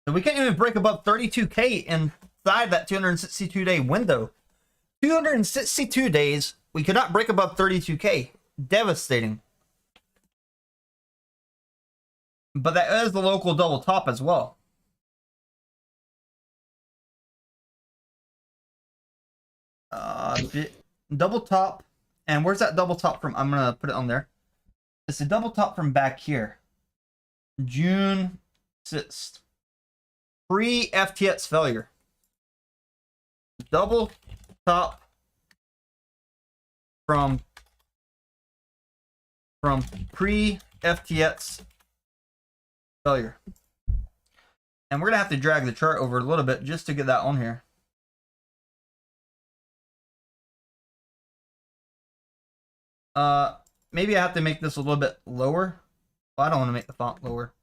So we can't even break above 32K inside that 262-day window. 262 days, we could not break above 32K. Devastating. But that is the local double top as well. Double top. And where's that double top from? I'm going to put it on there. It's a double top from back here. June 6th. Pre-FTX failure. Double top from pre-FTX failure. And we're going to have to drag the chart over a little bit just to get that on here. Maybe I have to make this a little bit lower. Well, I don't want to make the font lower.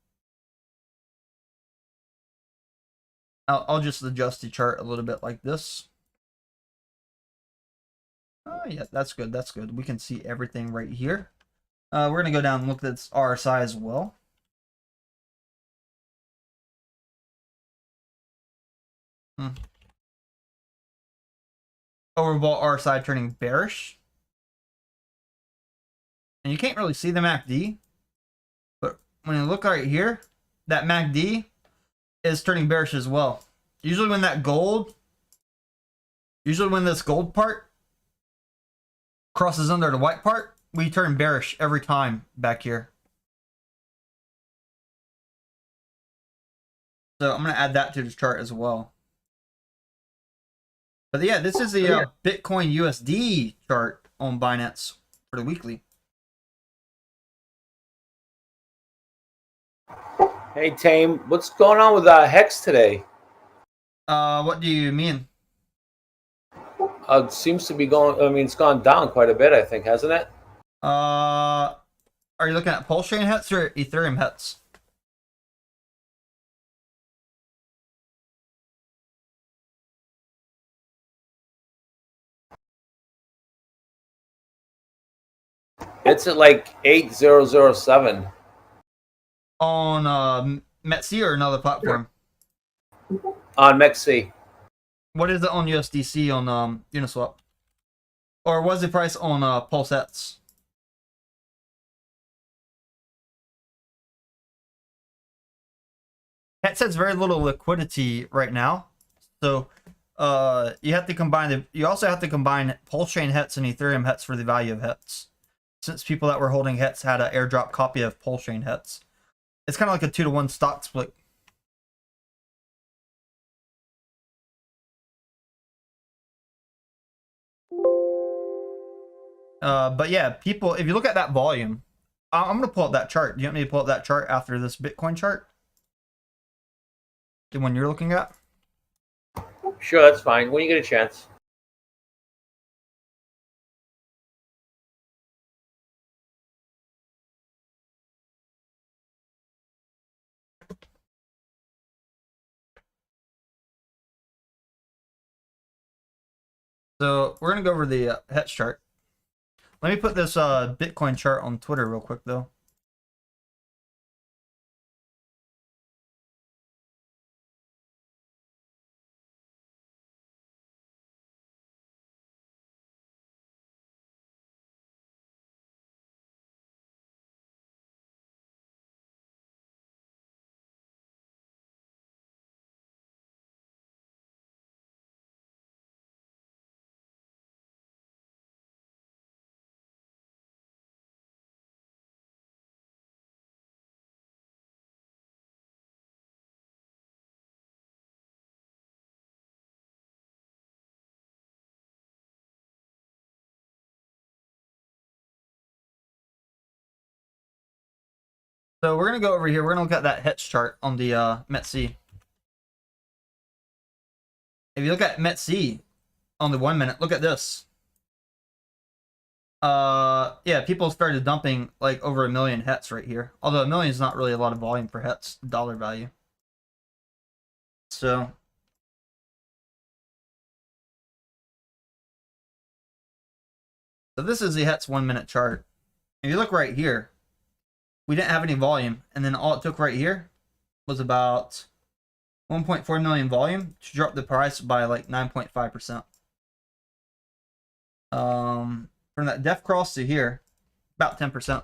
I'll just adjust the chart a little bit like this. Oh, yeah, that's good. That's good. We can see everything right here. We're going to go down and look at this RSI as well. Overbought RSI turning bearish. And you can't really see the MACD. But when you look right here, that MACD is turning bearish as well. Usually when this gold part crosses under the white part, we turn bearish every time back here. So I'm going to add that to the chart as well. But yeah, this is the Bitcoin USD chart on Binance for the weekly. Hey, Tame, what's going on with Hex today? What do you mean? It seems to be going, I mean, it's gone down quite a bit, I think, hasn't it? Are you looking at PulseChain hits or Ethereum hits? It's at like 8007. On MEXC or another platform? On MEXC. What is it on USDC on Uniswap? Or what's the price on PulseX? Hex has very little liquidity right now, so you have to combine you also have to combine PulseChain hits and Ethereum hits for the value of hits. Since people that were holding hits had an airdrop copy of PulseChain hits, it's kind of like a 2-to-1 stock split. But yeah, people, if you look at that volume, I'm going to pull up that chart. Do you want me to pull up that chart after this Bitcoin chart? The one you're looking at? Sure, that's fine. When you get a chance. So we're going to go over the HETS chart. Let me put this Bitcoin chart on Twitter real quick, though. So we're going to go over here. We're going to look at that HETS chart on the MEXC. If you look at MEXC on the 1 minute, look at this. Yeah, people started dumping like over 1 million HETS right here. Although 1 million is not really a lot of volume for HETS dollar value. So this is the HETS 1 minute chart. If you look right here, we didn't have any volume, and then all it took right here was about 1.4 million volume to drop the price by like 9.5%. From that def cross to here, about 10%.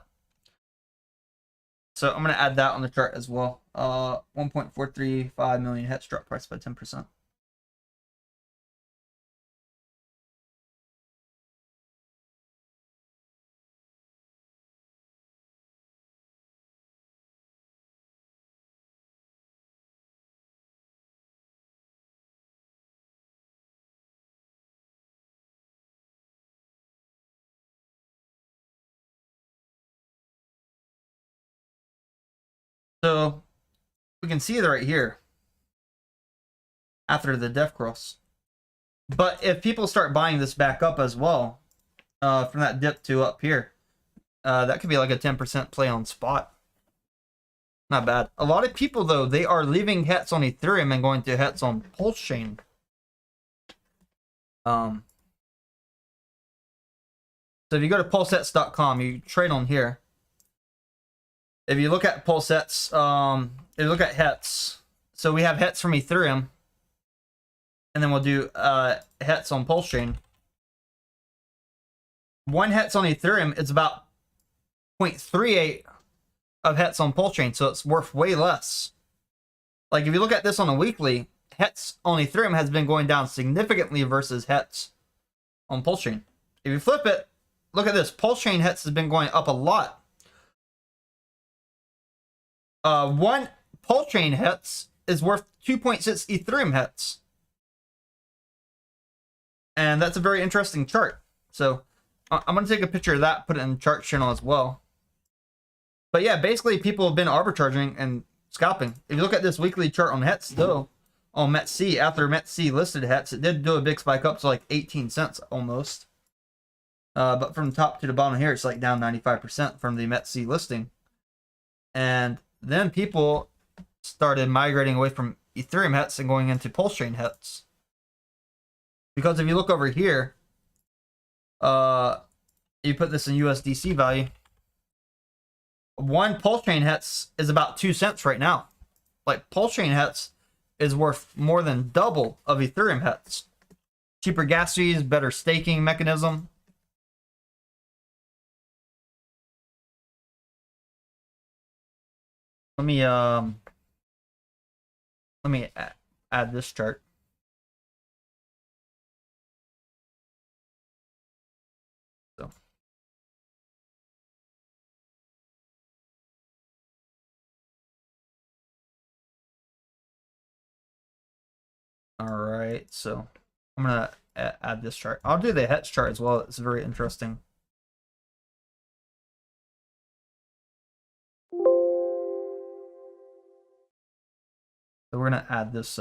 So I'm going to add that on the chart as well. 1.435 million hits drop price by 10%. So we can see it right here after the def cross. But if people start buying this back up as well, from that dip to up here, that could be like a 10% play on spot. Not bad. A lot of people, though, they are leaving Hex on Ethereum and going to Hex on PulseChain. So if you go to pulsehex.com, you trade on here. If you look at PulseHex, if you look at Hex, so we have Hex from Ethereum, and then we'll do Hex on PulseChain. One Hex on Ethereum is about 0.38 of Hex on PulseChain, so it's worth way less. Like if you look at this on a weekly, Hex on Ethereum has been going down significantly versus Hex on PulseChain. If you flip it, look at this. PulseChain Hex has been going up a lot. One PulseChain Hex is worth 2.6 Ethereum Hex. And that's a very interesting chart. So I'm going to take a picture of that, put it in the chart channel as well. But yeah, basically people have been arbitraging and scalping. If you look at this weekly chart on Hex, though, on METC, after METC listed Hex, it did do a big spike up to like 18 cents almost. But from top to the bottom here, it's like down 95% from the METC listing. And then people started migrating away from Ethereum Hex and going into PulseChain Hex. Because if you look over here, you put this in USDC value, one PulseChain Hex is about 2 cents right now. Like PulseChain Hex is worth more than double of Ethereum Hex. Cheaper gas fees, better staking mechanism. Let me add this chart. So all right, so I'm gonna add this chart. I'll do the Hex chart as well. It's very interesting. So we're gonna add this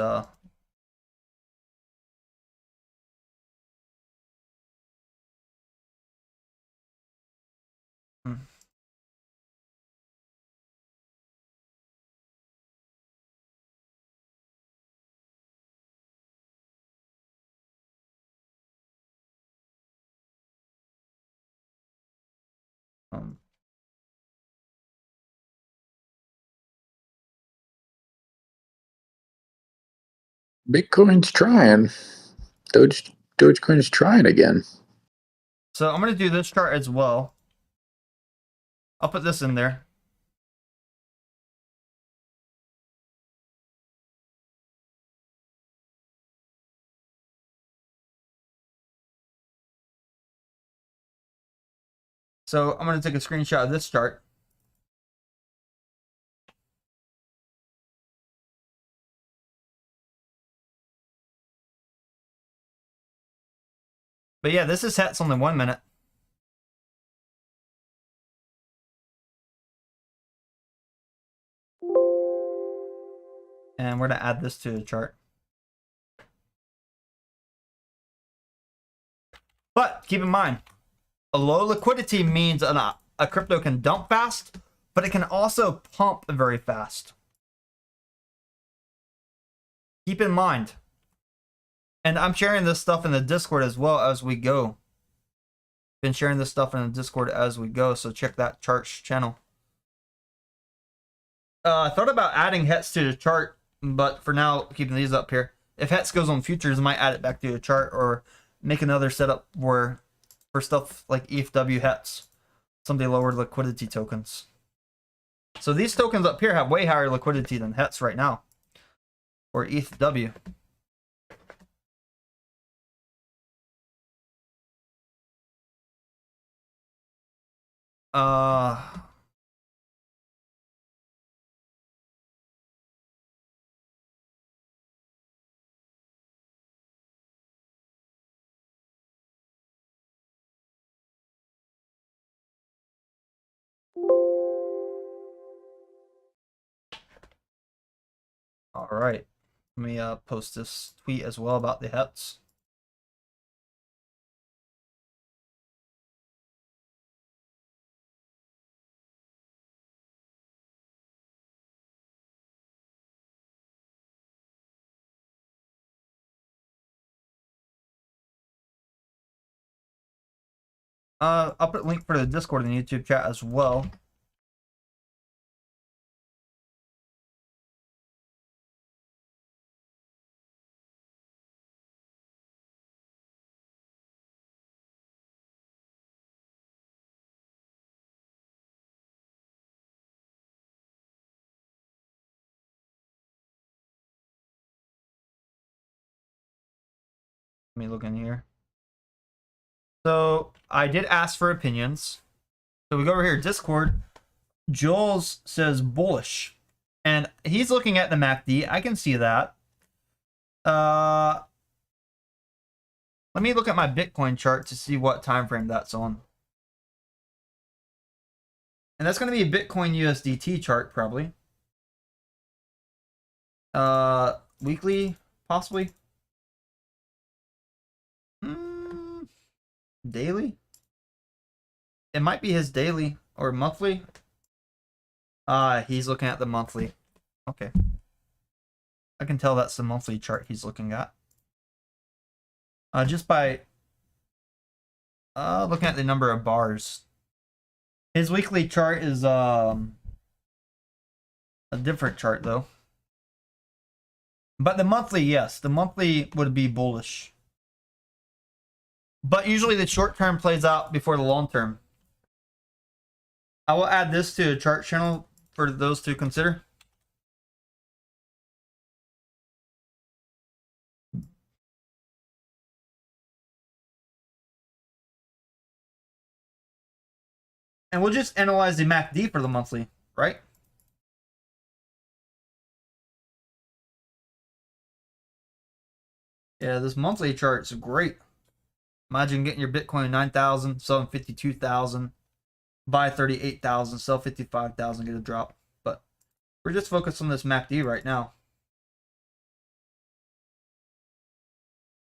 Bitcoin's trying. Dogecoin's trying again. So I'm gonna do this chart as well. I'll put this in there. So I'm going to take a screenshot of this chart. But yeah, this is Hex only 1 minute. And we're going to add this to the chart. But keep in mind, a low liquidity means a crypto can dump fast, but it can also pump very fast. Keep in mind. And I'm sharing this stuff in the Discord as well as we go. Been sharing this stuff in the Discord as we go, so check that charts channel. I thought about adding Hex to the chart But for now, keeping these up here. If Hex goes on futures, I might add it back to a chart or make another setup where for stuff like ETHW Hex, some of the lower liquidity tokens. So these tokens up here have way higher liquidity than Hex right now, or ETHW. All right. Let me post this tweet as well about the Hex. I'll put a link for the Discord and YouTube chat as well. Let me look in here. So I did ask for opinions. So we go over here, Discord. Jules says bullish, and he's looking at the MACD. I can see that. Let me look at my Bitcoin chart to see what time frame that's on. And that's going to be a Bitcoin USDT chart, probably. Weekly, possibly. Daily? It might be his daily or monthly. He's looking at the monthly. Okay. I can tell that's the monthly chart he's looking at. Just by looking at the number of bars. His weekly chart is a different chart though. But the monthly, yes, the monthly would be bullish. But usually the short term plays out before the long term. I will add this to a chart channel for those to consider. And we'll just analyze the MACD for the monthly, right? Yeah, this monthly chart's great. Imagine getting your Bitcoin 9,000, selling 52,000, buy 38,000, sell 55,000, get a drop. But we're just focused on this MACD right now.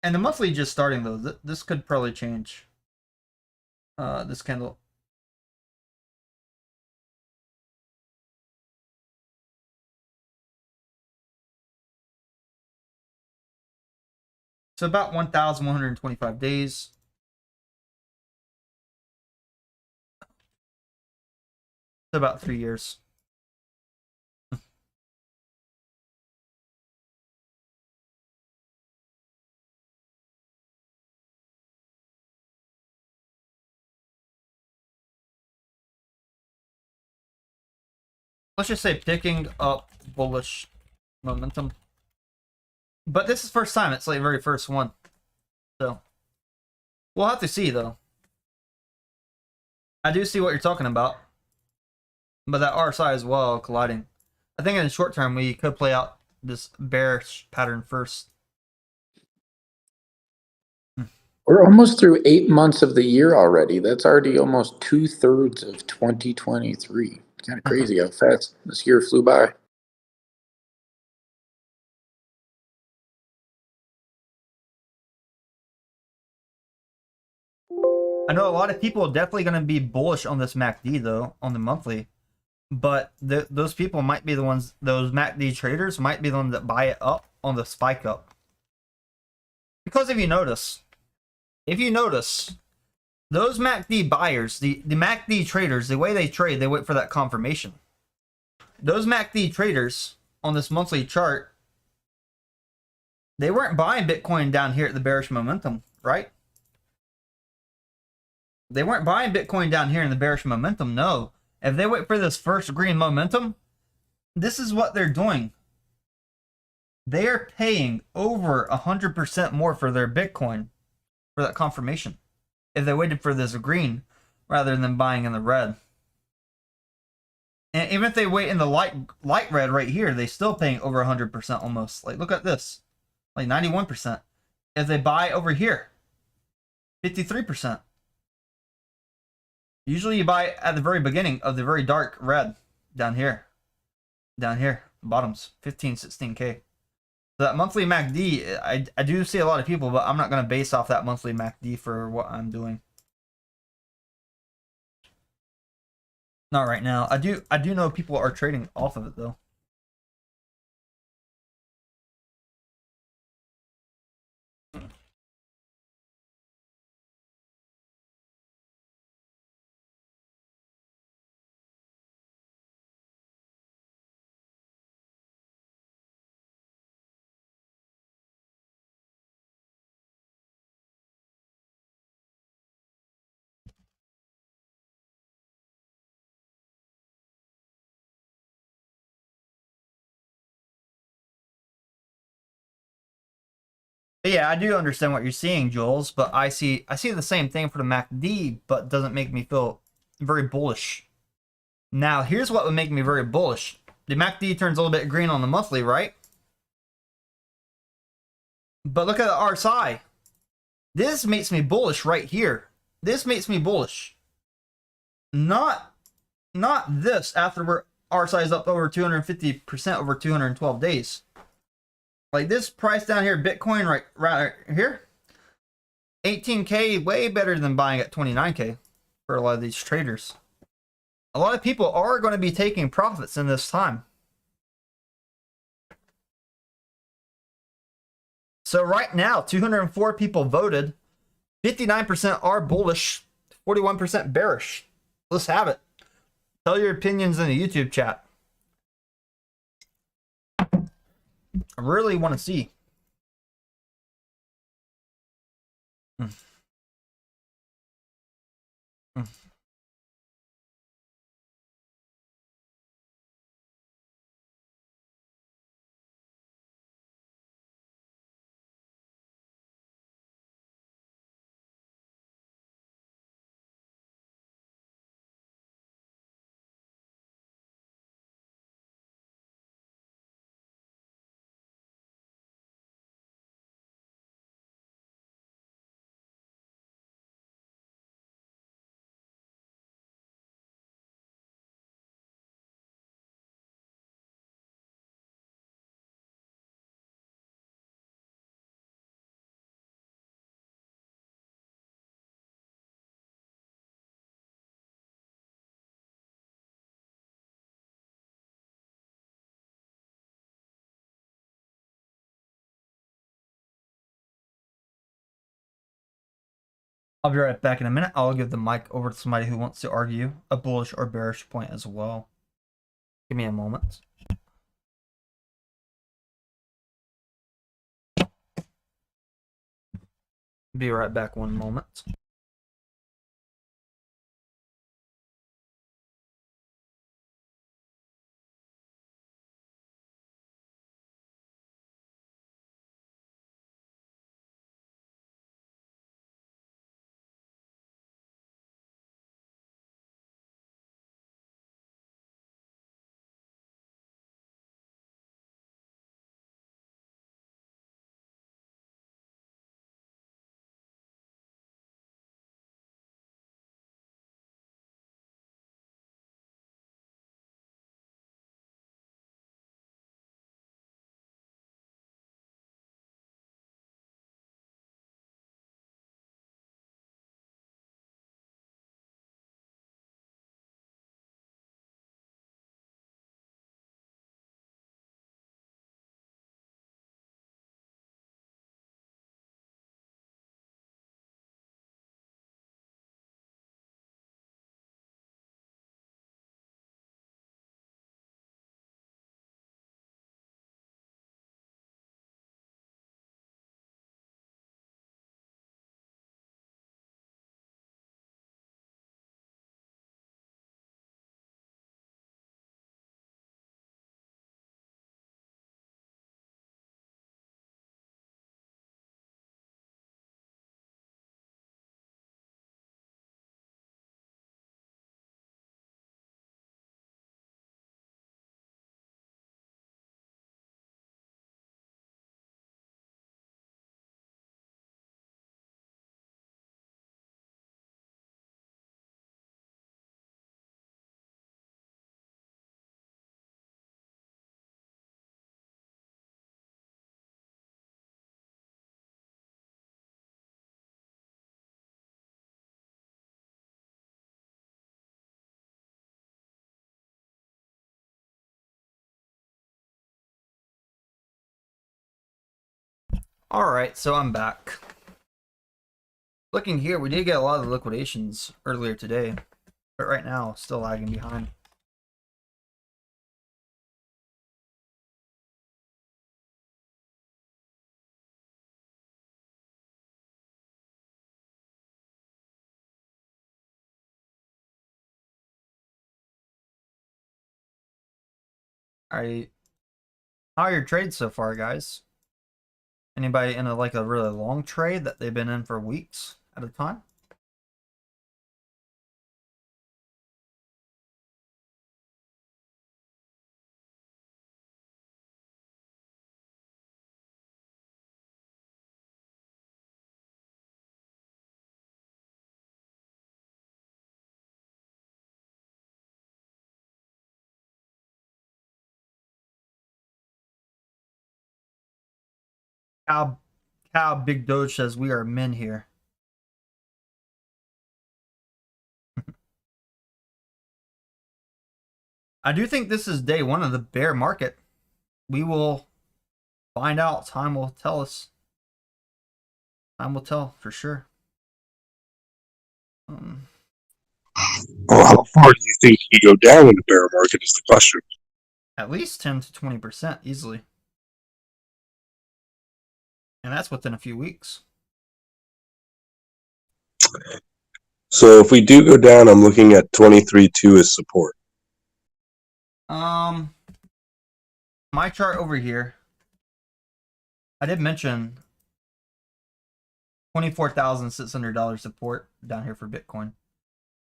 And the monthly just starting though. This could probably change. This candle. So about 1,125 days. So about 3 years. Let's just say picking up bullish momentum. But this is first time. It's like the very first one. So we'll have to see though. I do see what you're talking about. But that RSI as well colliding. I think in the short term we could play out this bearish pattern first. We're almost through 8 months of the year already. That's already almost 2/3 of 2023. It's kind of crazy how fast this year flew by. I know a lot of people are definitely going to be bullish on this MACD though, on the monthly. But those people might be the ones, those MACD traders might be the ones that buy it up on the spike up. Because if you notice, those MACD buyers, the MACD traders, the way they trade, they wait for that confirmation. Those MACD traders on this monthly chart They weren't buying Bitcoin down here at the bearish momentum, right? They weren't buying Bitcoin down here in the bearish momentum. No. If they wait for this first green momentum, this is what they're doing. They are paying over 100% more for their Bitcoin for that confirmation if they waited for this green rather than buying in the red. And even if they wait in the light red right here, they still paying over 100% almost. Like, look at this. Like 91%. If they buy over here, 53%. Usually you buy at the very beginning of the very dark red down here. Down here, bottoms, 15, 16K. So that monthly MACD, I do see a lot of people, but I'm not going to base off that monthly MACD for what I'm doing. Not right now. I do know people are trading off of it though. Yeah, I do understand what you're seeing, Jules, but I see the same thing for the MACD, but doesn't make me feel very bullish. Now, here's what would make me very bullish. The MACD turns a little bit green on the monthly, right? But look at the RSI. This makes me bullish right here. This makes me bullish. Not this after we're RSI is up over 250% over 212 days. Like this price down here, Bitcoin right here, 18K, way better than buying at 29K for a lot of these traders. A lot of people are going to be taking profits in this time. So right now, 204 people voted. 59% are bullish, 41% bearish. Let's have it. Tell your opinions in the YouTube chat. I really want to see. I'll be right back in a minute. I'll give the mic over to somebody who wants to argue a bullish or bearish point as well. Give me a moment. Be right back one moment. Alright, so I'm back. Looking here, we did get a lot of liquidations earlier today, but right now, still lagging behind. Alright, how are your trades so far, guys? Anybody in a really long trade that they've been in for weeks at a time? How Big Doge says we are men here. I do think this is day one of the bear market. We will find out. Time will tell us. Time will tell for sure. Well, how far do you think you go down in the bear market is the question. At least 10 to 20% easily. And that's within a few weeks. So if we do go down, I'm looking at 23.2 as support. My chart over here, I did mention $24,600 support down here for Bitcoin.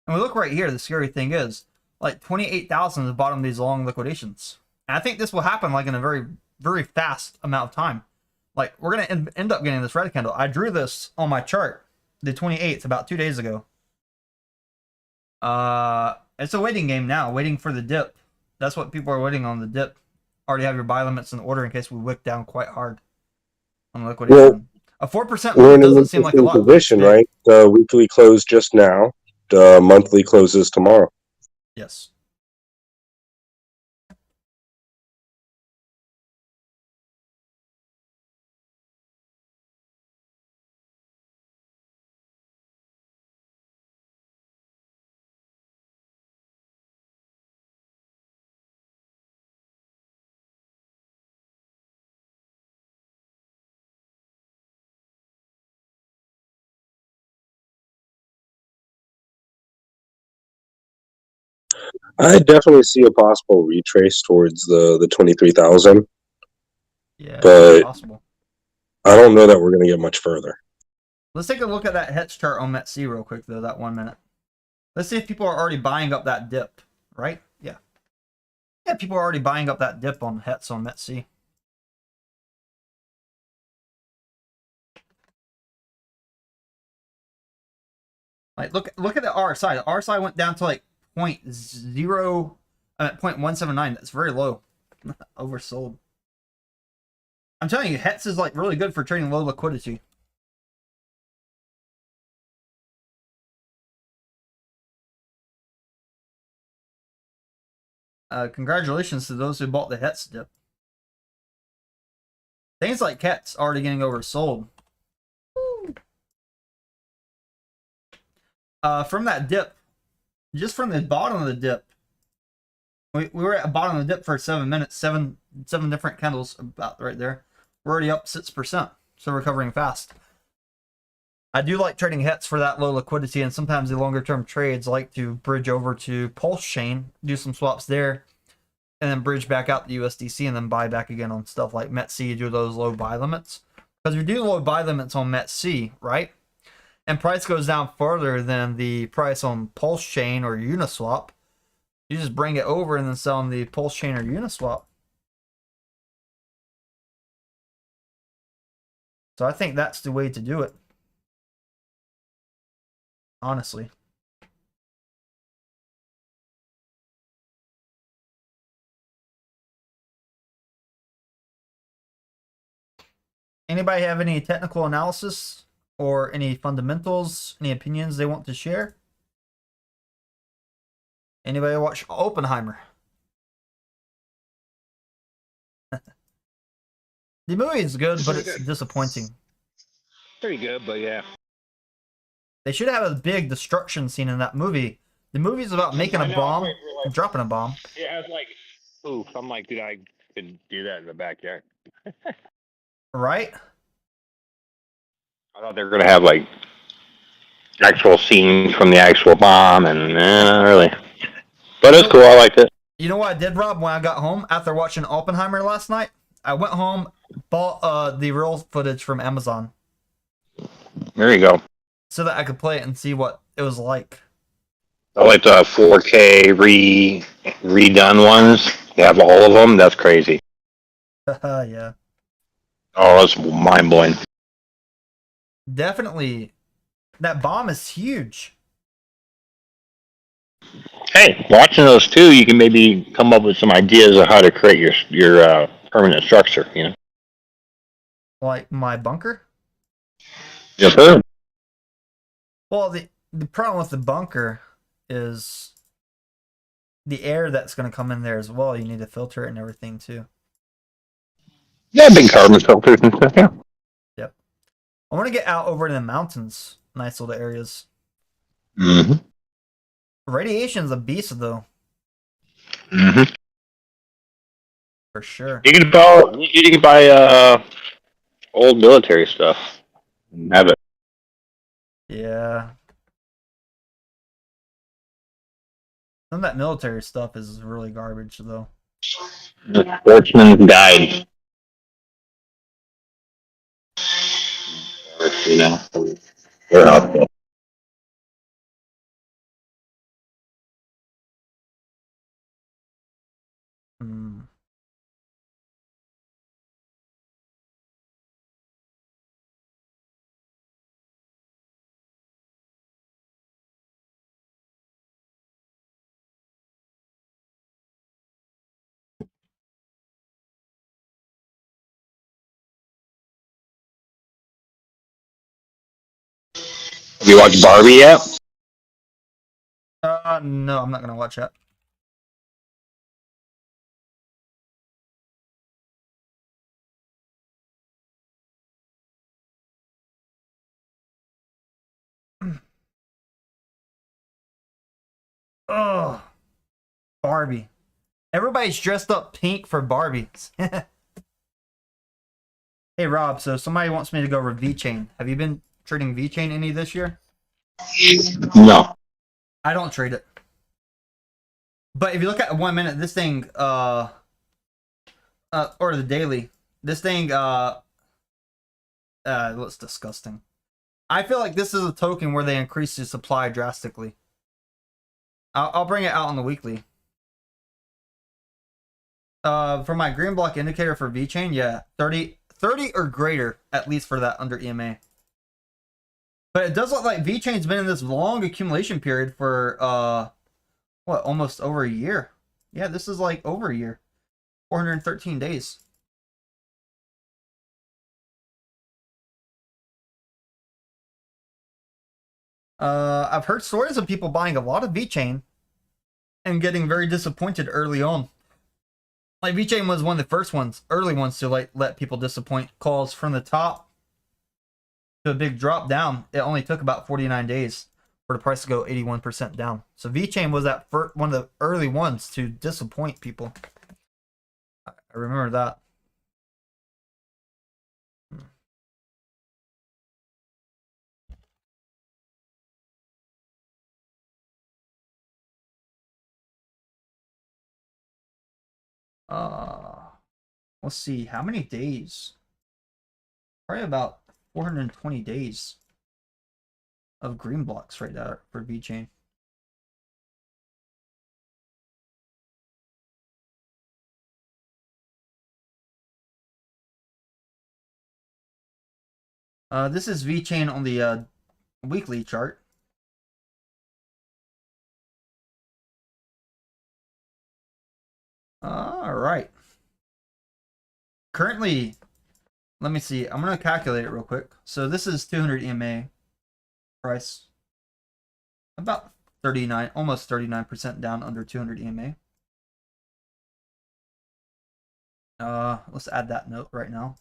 And we look right here, the scary thing is, like 28,000 is the bottom of these long liquidations. And I think this will happen like in a very, very fast amount of time. Like, we're going to end up getting this red candle. I drew this on my chart, the 28th, about 2 days ago. It's a waiting game now, waiting for the dip. That's what people are waiting on, the dip. Already have your buy limits in order in case we wick down quite hard on the liquidation. Well, a 4% we're in doesn't an seem like a lot. position, right? The weekly close just now. The monthly closes tomorrow. Yes. I definitely see a possible retrace towards the 23,000. Yeah, but possible. I don't know that we're going to get much further. Let's take a look at that Hex chart on METC real quick, though, that 1 minute. Let's see if people are already buying up that dip, right? Yeah. Yeah, people are already buying up that dip on Hex on METC. Like, look at the RSI. The RSI went down to like 0.179. That's very low. Oversold. I'm telling you, Hex is like really good for trading low liquidity. Congratulations to those who bought the Hex dip. Things like Hex already getting oversold. From that dip, just from the bottom of the dip, we were at the bottom of the dip for 7 minutes, seven different candles about right there. We're already up 6%, so recovering fast. I do like trading Hex for that low liquidity, and sometimes the longer term trades like to bridge over to PulseChain, do some swaps there, and then bridge back out to USDC and then buy back again on stuff like METC, do those low buy limits. Because if you do low buy limits on METC, right, and price goes down further than the price on PulseChain or Uniswap, you just bring it over and then sell on the PulseChain or Uniswap. So I think that's the way to do it. Honestly. Anybody have any technical analysis or any fundamentals, any opinions they want to share? Anybody watch Oppenheimer? The movie is good, but it's disappointing. Pretty good, but yeah. They should have a big destruction scene in that movie. The movie's about making a bomb and dropping a bomb. Yeah, I was like, oof. I'm like, dude, I could do that in the backyard. Right? I thought they were gonna have like actual scenes from the actual bomb, and not really. But it's cool. I liked it. You know what I did, Rob, when I got home after watching Oppenheimer last night? I went home, bought the real footage from Amazon There you go. so that I could play it and see what it was like. I like the 4K redone ones. They have all of them. That's crazy. Yeah. Oh, that's mind blowing. Definitely. That bomb is huge. Hey, watching those two, you can maybe come up with some ideas of how to create your permanent structure. You know. Like my bunker? Yes, sir. Well, the problem with the bunker is the air that's going to come in there as well. You need to filter it and everything too. Yeah, big carbon filters and stuff. Yeah. Yep. I want to get out over in the mountains. Nice little areas. Mm-hmm. Radiation's a beast, though. Mm-hmm. For sure. You can buy old military stuff and have it. Yeah. Some of that military stuff is really garbage, though. Sportsman's Guide. You know, they're out there. Hmm. Have you watched Barbie yet? No, I'm not gonna watch that. Oh, Barbie. Everybody's dressed up pink for Barbies. Hey, Rob, so somebody wants me to go over Vechain. Have you been trading Vechain any this year? No. I don't trade it. But if you look at 1 minute, this thing, or the daily, this thing, looks disgusting. I feel like this is a token where they increase the supply drastically. I'll bring it out on the weekly. For my green block indicator for Vechain, yeah, 30 or greater, at least for that under EMA. But it does look like Vechain's been in this long accumulation period for, what, almost over a year. Yeah, this is like over a year. 413 days. I've heard stories of people buying a lot of Vechain and getting very disappointed early on. Like Vechain was one of the first ones, early ones to like let people disappoint. Calls from the top to a big drop down. It only took about 49 days for the price to go 81% down. So Vechain was that one of the early ones to disappoint people. I remember that. Let's see, how many days? Probably about 420 days of green blocks right there for Vechain. This is Vechain on the weekly chart. All right. Currently, let me see. I'm going to calculate it real quick. So this is 200 EMA price. About 39, almost 39% down under 200 EMA. Let's add that note right now.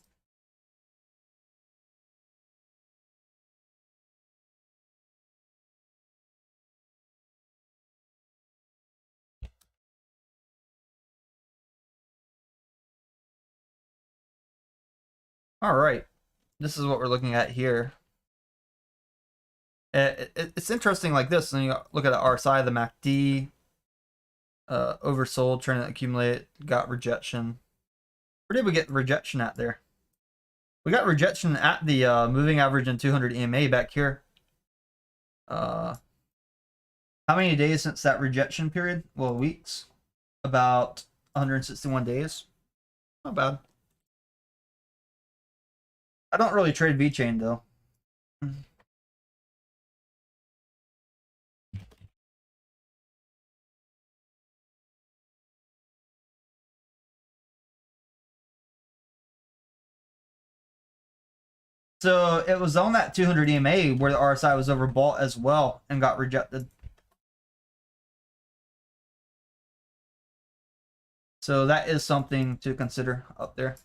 All right, this is what we're looking at here. It's interesting like this, and you look at the RSI, the MACD, oversold, trying to accumulate, got rejection. Where did we get rejection at there? We got rejection at the moving average and 200 EMA back here. How many days since that rejection period? Well, weeks. About 161 days. Not bad. I don't really trade Vechain though. So it was on that 200 EMA where the RSI was overbought as well and got rejected. So that is something to consider up there.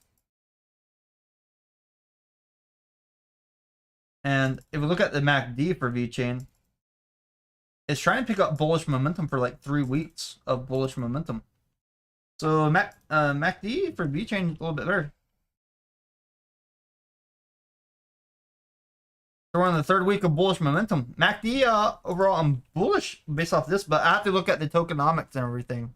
And if we look at the MACD for Vechain, it's trying to pick up bullish momentum for like 3 weeks of bullish momentum. So MACD for Vechain is a little bit better. So we're on the 3rd week of bullish momentum. MACD, overall, I'm bullish based off this, but I have to look at the tokenomics and everything.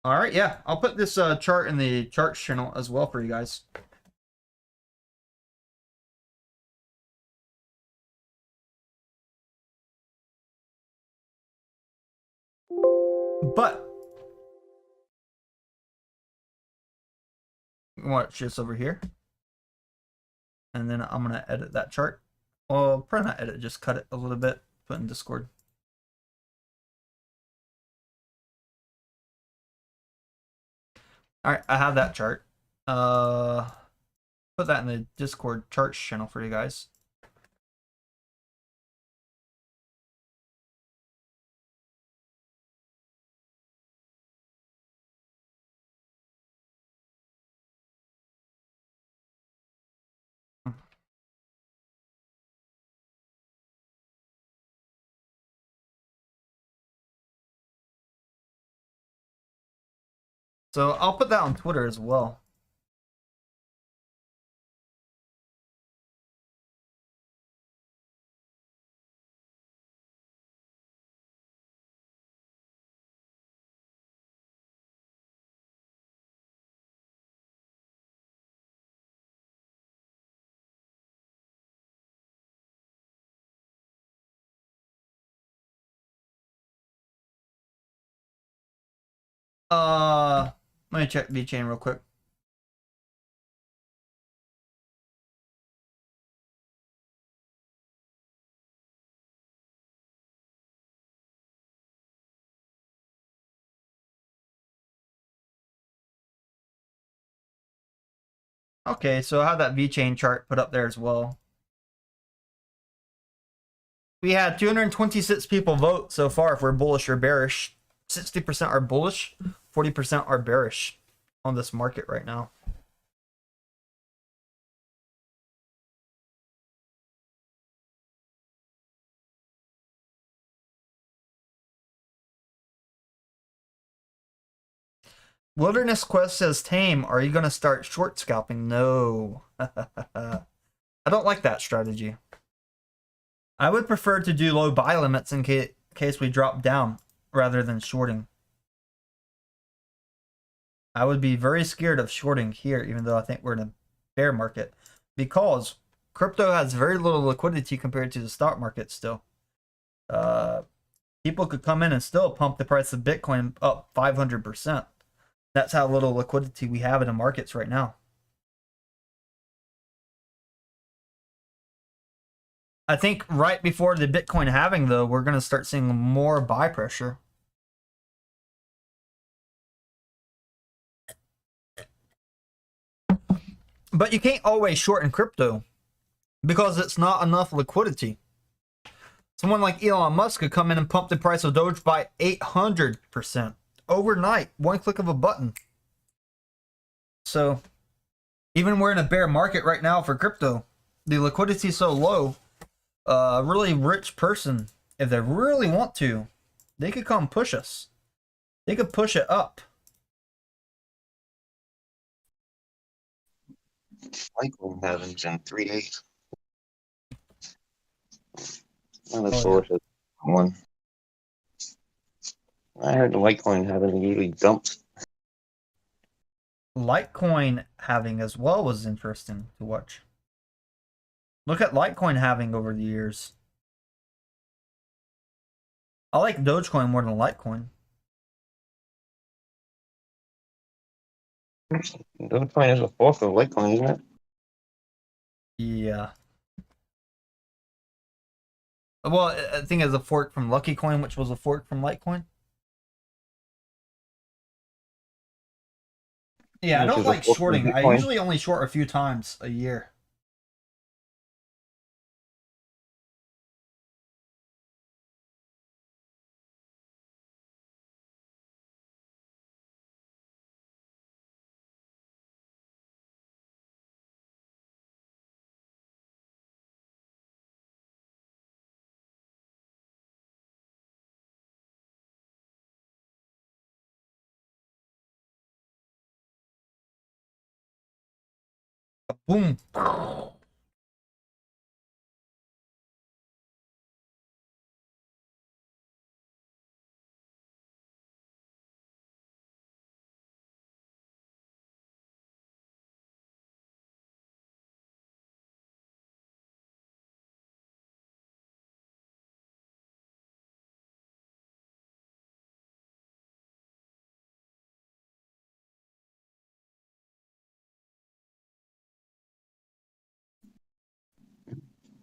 All right, yeah, I'll put this chart in the charts channel as well for you guys. But watch this over here, and then I'm gonna edit that chart. Well, probably not edit, just cut it a little bit, put in Discord. All right, I have that chart. Put that in the Discord charts channel for you guys. So I'll put that on Twitter as well. Let me check Vechain real quick. Okay, so I have that Vechain chart put up there as well. We had 226 people vote so far if we're bullish or bearish. 60% are bullish, 40% are bearish on this market right now. Wilderness Quest says, Tame, are you going to start short scalping? No. I don't like that strategy. I would prefer to do low buy limits in case we drop down rather than shorting. I would be very scared of shorting here, even though I think we're in a bear market, because crypto has very little liquidity compared to the stock market still. People could come in and still pump the price of Bitcoin up 500%. That's how little liquidity we have in the markets right now. I think right before the Bitcoin halving, though, we're going to start seeing more buy pressure. But you can't always short in crypto because it's not enough liquidity. Someone like Elon Musk could come in and pump the price of Doge by 800% overnight, one click of a button. So even we're in a bear market right now for crypto, the liquidity is so low. A really rich person if they really want to, they could come push us. They could push it up. Litecoin halvings in 3 days. And the Oh, source is one. I heard the Litecoin halving usually dumps. Litecoin halving as well was interesting to watch. Look at Litecoin halving over the years. I like Dogecoin more than Litecoin. Dogecoin is a fork of Litecoin, isn't it? Yeah. Well, I think it's a fork from Lucky Coin, which was a fork from Litecoin. Yeah, I Which don't is a like fork from shorting. I Bitcoin. usually only short a few times a year. Boom.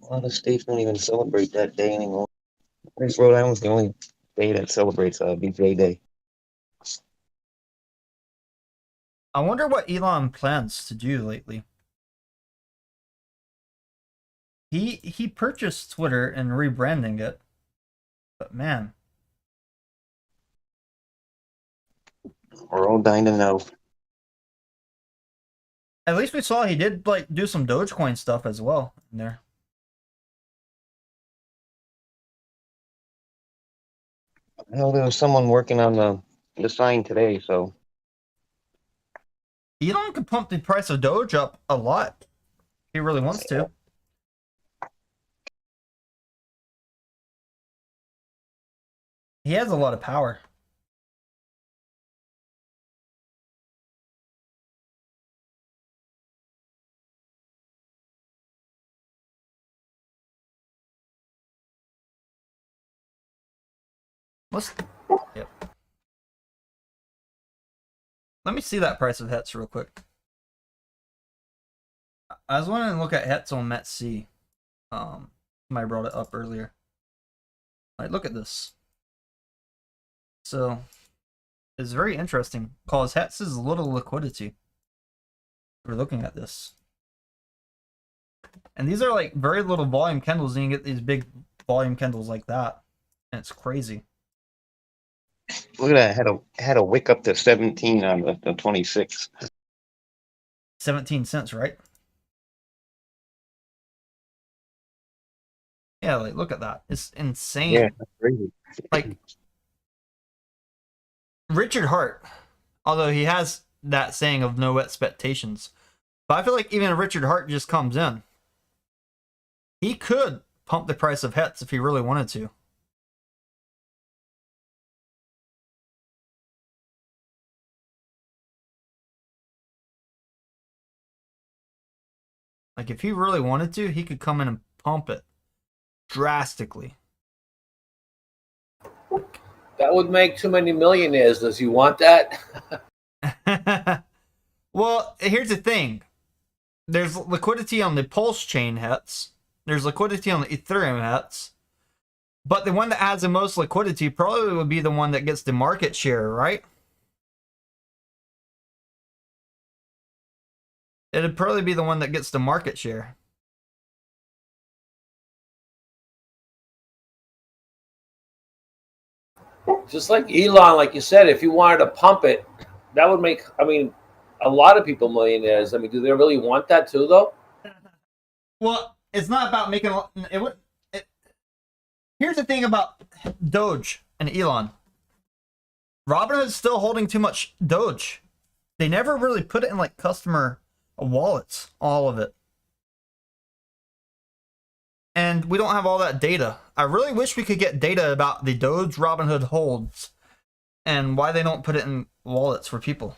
A lot of states don't even celebrate that day anymore. I guess Rhode Island's the only state that celebrates BJ Day. I wonder what Elon plans to do lately. He purchased Twitter and rebranding it. But man, We're all dying to know. at least we saw he did like do some Dogecoin stuff as well in there. Hell, there was someone working on the sign today, so Elon could pump the price of Doge up a lot. If he really wants to. He has a lot of power. Yep. Let me see that price of Hets real quick. I was wanting to look at Hets on MET-C. Somebody brought it up earlier. Like, look at this. So, it's very interesting because Hets is little liquidity. We're looking at this. And these are like very little volume candles, and you get these big volume candles like that. And it's crazy. look at that. Had a wick up to 17 on the 26th. 17 cents, right? Yeah, like look at that. It's insane. Yeah, that's crazy. Like Richard Hart, although he has that saying of no expectations, but I feel like even if Richard Hart just comes in, he could pump the price of Hets if he really wanted to. Like if he really wanted to, he could come in and pump it drastically. That would make too many millionaires. Does he want that? Well, here's the thing. There's liquidity on the PulseChain Hets. There's liquidity on the Ethereum Hets. But the one that has the most liquidity probably would be the one that gets the market share, right? It'd probably be the one that gets the market share. Just like Elon, like you said, if you wanted to pump it, that would make, I mean, a lot of people millionaires. I mean, do they really want that too, though? Well, it's not about making it would Here's the thing about Doge and Elon. Robinhood's still holding too much Doge. They never really put it in like customer wallets, all of it. And we don't have all that data. I really wish we could get data about the Doge Robinhood holds and why they don't put it in wallets for people.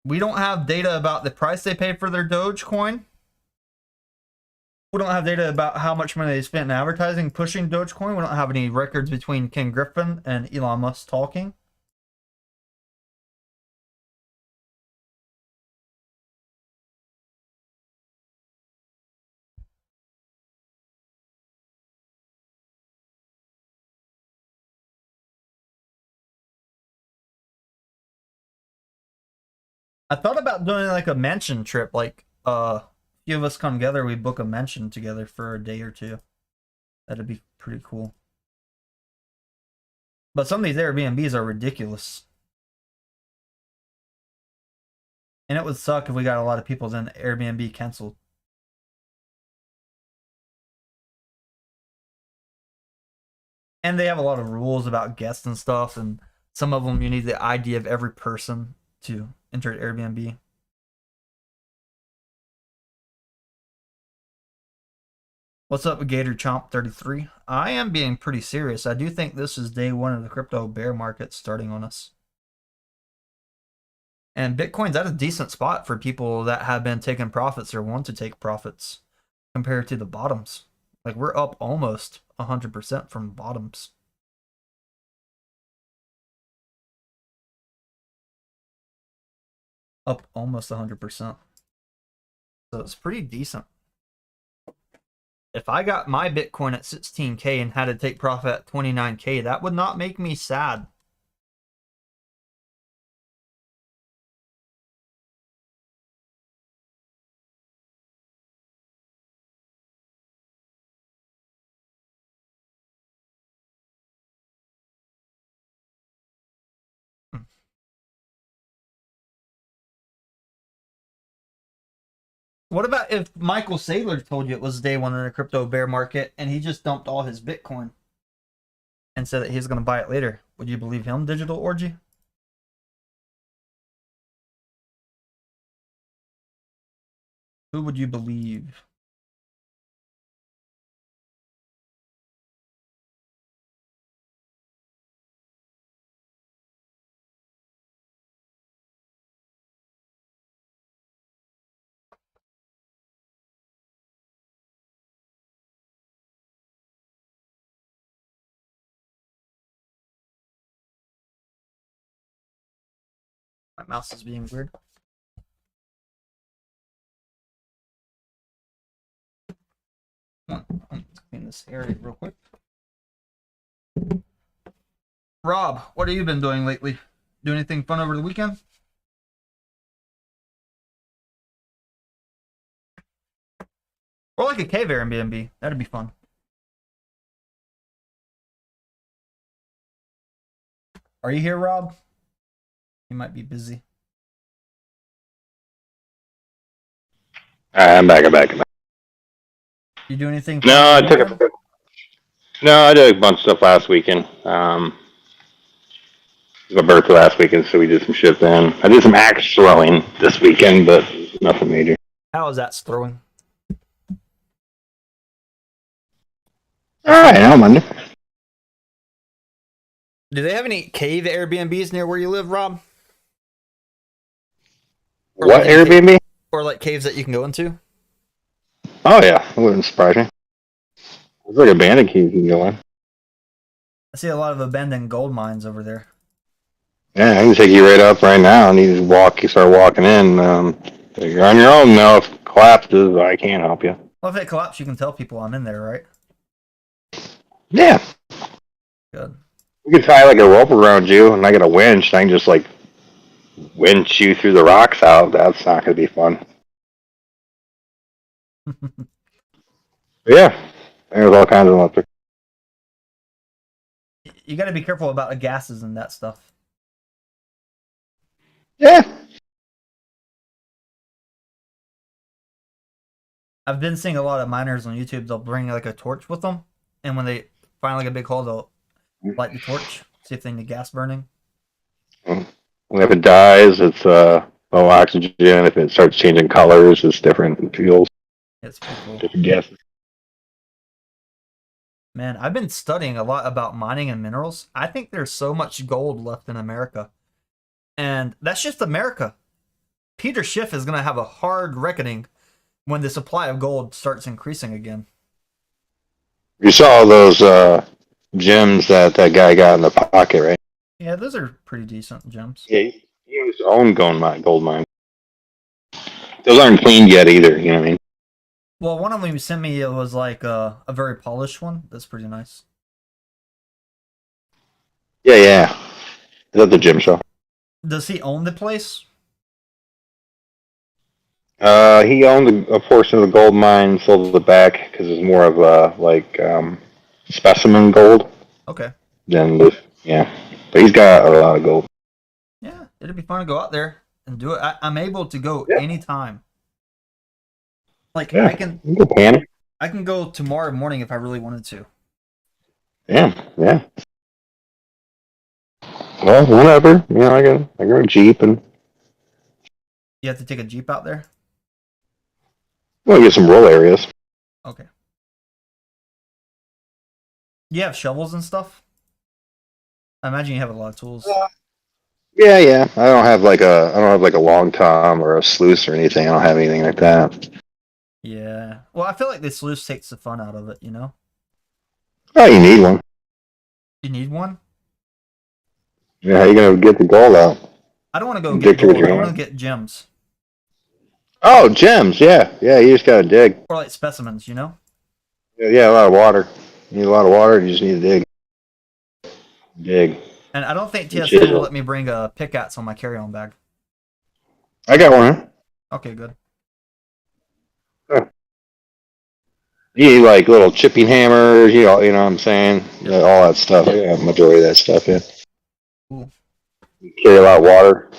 We don't have data about the price they pay for their Doge coin. We don't have data about how much money they spent in advertising pushing Dogecoin. We don't have any records between Ken Griffin and Elon Musk talking. I thought about doing like a mansion trip, like a few of us come together, we book a mansion together for a day or two. That'd be pretty cool. But some of these Airbnbs are ridiculous. And it would suck if we got a lot of people, then Airbnb canceled. And they have a lot of rules about guests and stuff, and some of them you need the ID of every person to enter at Airbnb. What's up, Gator Chomp 33? I am being pretty serious. I do think this is day one of the crypto bear market starting on us. And Bitcoin's at a decent spot for people that have been taking profits or want to take profits compared to the bottoms. Like we're up almost 100% from bottoms. Up almost 100%. So it's pretty decent. If I got my Bitcoin at 16K and had to take profit at 29K, that would not make me sad. What about if Michael Saylor told you it was day one in a crypto bear market and he just dumped all his Bitcoin and said that he's going to buy it later? Would you believe him, Digital Orgy? Who would you believe? My mouse is being weird. Let's clean this area real quick. Rob, what have you been doing lately? Do anything fun over the weekend? Or like a cave Airbnb. That'd be fun. Are you here, Rob? You might be busy. I'm back. I'm back. You do anything? No, I did a bunch of stuff last weekend. It was my birthday last weekend, so we did some shit then. I did some axe throwing this weekend, but nothing major. How is that throwing? All right, I'm under. Do they have any cave Airbnbs near where you live, Rob? Or What like anything- Airbnb? Or like caves that you can go into? Oh yeah, it wouldn't surprise me. It's like abandoned cave you can go in. I see a lot of abandoned gold mines over there. Yeah, I can take you right up right now, and you just start walking in. You're on your own now. If it collapses, I can't help you. Well, if it collapses, you can tell people I'm in there, right? Yeah, Good. we can tie like a rope around you, and I get a winch, and I can just like winch you through the rocks out. That's not going to be fun. But yeah, there's all kinds of electric. You got to be careful about the gases and that stuff. Yeah. I've been seeing a lot of miners on YouTube. They'll bring like a torch with them and when they find like a big hole, they'll light the torch, see if they need gas burning. If it dies, it's low oxygen. If it starts changing colors, it's different fuels, It's pretty cool. different gases. Man, I've been studying a lot about mining and minerals. I think there's so much gold left in America. And that's just America. Peter Schiff is going to have a hard reckoning when the supply of gold starts increasing again. You saw those gems that guy got in the pocket, right? Yeah, those are pretty decent gems. Yeah, he owns his own gold mine. Those aren't cleaned yet either, you know what I mean? Well, one of them you sent me, it was like a very polished one. That's pretty nice. Yeah. Is that the gem show? Does he own the place? He owned a portion of the gold mine, sold it back because it's more of a specimen gold Okay. than this. Yeah, but he's got a lot of gold. Yeah, it'd be fun to go out there and do it. I'm able to go anytime. Like Yeah. I can You can go pan. I can go tomorrow morning if I really wanted to. Yeah. Well, whatever. You know, I got a Jeep and You have to take a Jeep out there? we'll get some rural areas. Okay. You have shovels and stuff? I imagine you have a lot of tools. Yeah. I don't have like a long tom or a sluice or anything. I don't have anything like that. Yeah. Well, I feel like the sluice takes the fun out of it, you know? Oh, you need one. You need one? Yeah, how you gonna get the gold out? I don't want to go Dig get through gold. your I want to hand. get gems. Oh, gems. Yeah. You just gotta dig. Or like specimens, you know? Yeah, a lot of water. You need a lot of water. You just need to dig. And I don't think Which TSA is- will let me bring a pickaxe on my carry-on bag. I got one. Okay, good. You need like little chipping hammers. You know what I'm saying? Yep. Yeah, all that stuff. Yeah, majority of that stuff. Yeah. Cool. You carry a lot of water.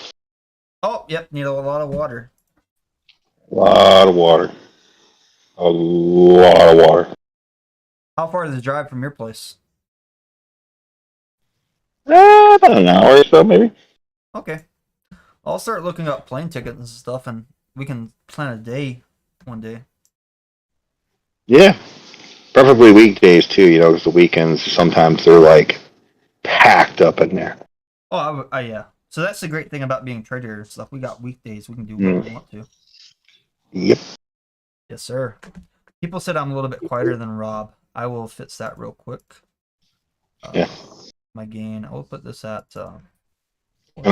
Oh, yep, need a lot of water. A lot of water. A lot of water. How far is the drive from your place? About an hour or so, maybe. Okay. I'll start looking up plane tickets and stuff, and we can plan a day one day. Yeah. Preferably weekdays too. You know, because the weekends sometimes they're like packed up in there. Oh, yeah. So that's the great thing about being trader and stuff. We got weekdays. We can do what we want to. Yep. Yes, sir. People said I'm a little bit quieter than Rob. I will fix that real quick. Yeah. My gain. I will put this at. And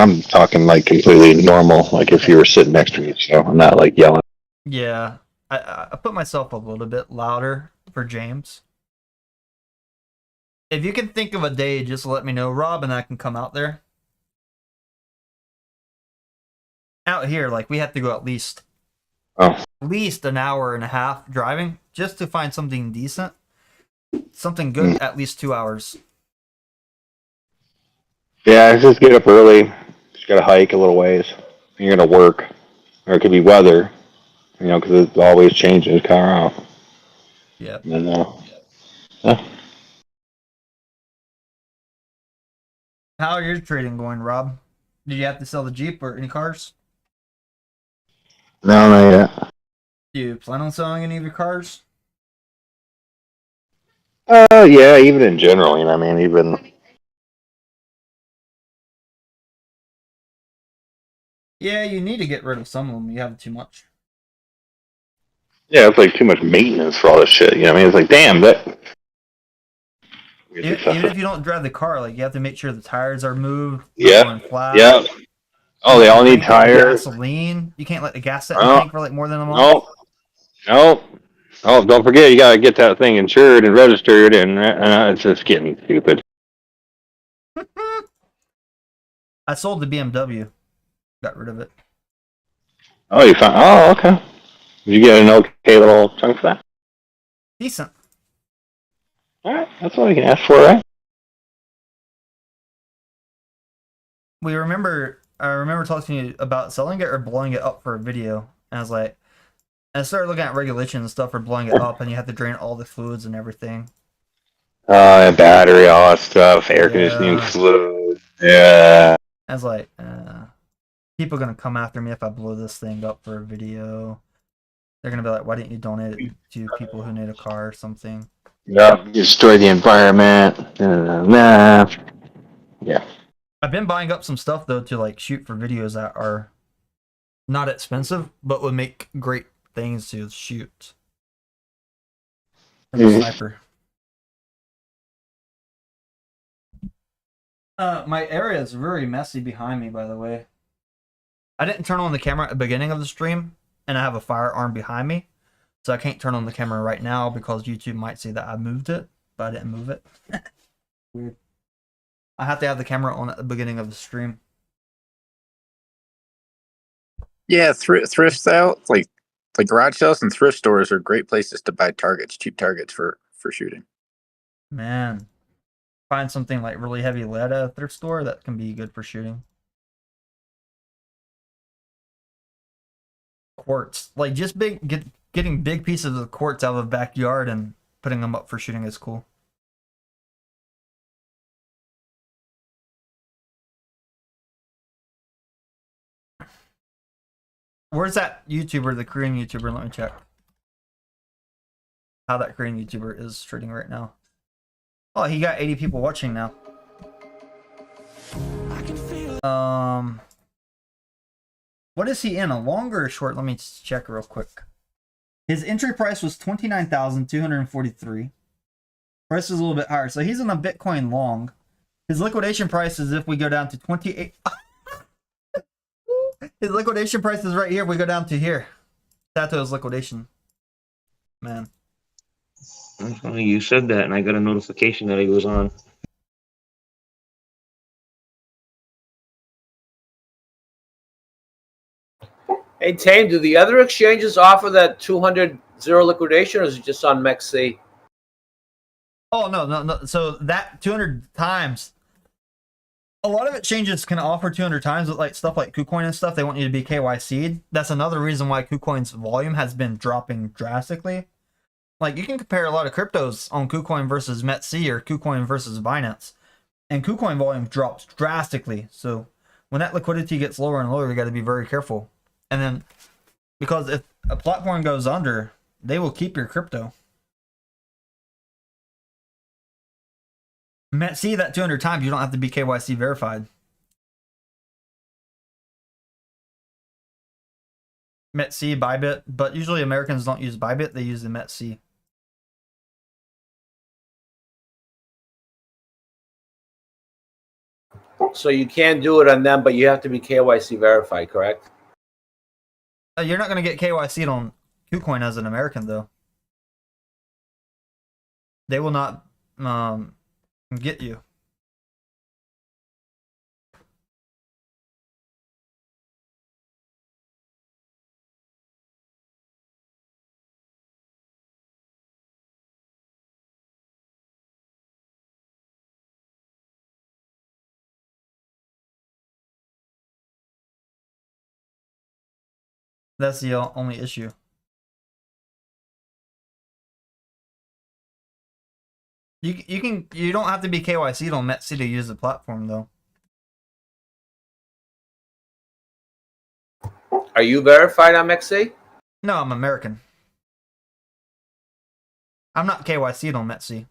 I'm talking like completely normal, like if you were sitting next to me, so I'm not like yelling. Yeah. I put myself a little bit louder for James. If you can think of a day, just let me know, Rob, and I can come out there. Out here, like we have to go at least an hour and a half driving just to find something decent. Something good, at least 2 hours. Yeah, just get up early. Just gotta hike a little ways. You're gonna work, or it could be weather. You know, because it's always changing car out. Yep. And yeah. How are your trading going, Rob? Did you have to sell the Jeep or any cars? No, not yet. Do you plan on selling any of your cars? Yeah, even in general, you know what I mean? Even. Yeah, you need to get rid of some of them. You have too much. Yeah, it's like too much maintenance for all this shit. You know what I mean? It's like, damn, that. Even if you don't drive the car, like you have to make sure the tires are moved. Yeah. Going flat. Yeah. Oh, they all need tires. Gasoline. You can't let the gas sit in the tank for like more than a month. No. Oh, don't forget, you gotta get that thing insured and registered, and it's just getting stupid. I sold the BMW. Got rid of it. Oh, you found? Oh, okay. Did you get an okay little chunk for that? Decent. All right, that's all you can ask for, right? I remember talking to you about selling it or blowing it up for a video, and I was like, and I started looking at regulations and stuff for blowing it up, and you have to drain all the fluids and everything. Battery, all that stuff, air conditioning Yeah. fluid. Yeah. I was like, people are gonna come after me if I blow this thing up for a video. They're gonna be like, why didn't you donate it to people who need a car or something? Yep. Destroy the environment. Yeah. I've been buying up some stuff though to like shoot for videos that are not expensive, but would make great things to shoot. From a sniper. My area is very messy behind me, by the way. I didn't turn on the camera at the beginning of the stream, and I have a firearm behind me, so I can't turn on the camera right now because YouTube might see that I moved it, but I didn't move it. Weird. I have to have the camera on at the beginning of the stream. Yeah, thrift sale, like garage sales and thrift stores are great places to buy targets, cheap targets for shooting. Man, find something like really heavy lead at a thrift store that can be good for shooting. Quartz, like just getting big pieces of quartz out of the backyard and putting them up for shooting is cool. Where's that YouTuber, the Korean YouTuber? Let me check how that Korean YouTuber is trading right now. Oh, he got 80 people watching now. What is he in? A longer or short? Let me check real quick. His entry price was 29,243. Price is a little bit higher, so he's in a Bitcoin long. His liquidation price is if we go down to 28. His liquidation price is right here. If we go down to here. Sato's liquidation. Man. That's funny you said that, and I got a notification that he was on. Hey, Tame, do the other exchanges offer that 200 zero liquidation, or is it just on MEXC? Oh, no. So that 200 times, a lot of exchanges can offer 200 times with like stuff like KuCoin and stuff. They want you to be KYC'd. That's another reason why KuCoin's volume has been dropping drastically. Like you can compare a lot of cryptos on KuCoin versus MEXC or KuCoin versus Binance, and KuCoin volume drops drastically. So when that liquidity gets lower and lower, you got to be very careful. And then because if a platform goes under, they will keep your crypto. MEXC that 200 times, you don't have to be KYC verified. MEXC, Bybit, but usually Americans don't use Bybit, they use the MEXC. So you can do it on them, but you have to be KYC verified, correct? You're not going to get KYC'd on KuCoin as an American, though. They will not get you. That's the only issue. You don't have to be KYC'd on MEXC to use the platform, though. Are you verified on MEXC? No, I'm American. I'm not KYC'd on MEXC.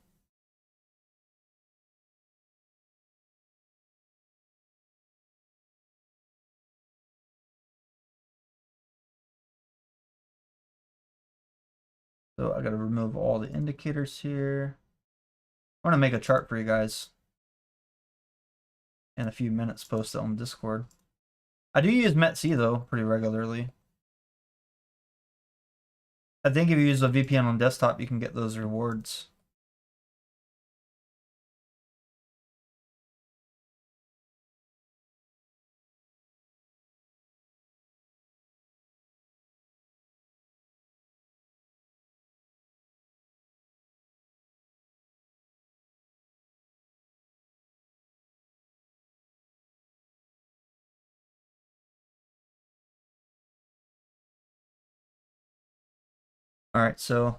So I gotta remove all the indicators here. I want to make a chart for you guys in a few minutes, post it on Discord. I do use MEXC though pretty regularly. I think if you use a VPN on desktop, you can get those rewards. All right, so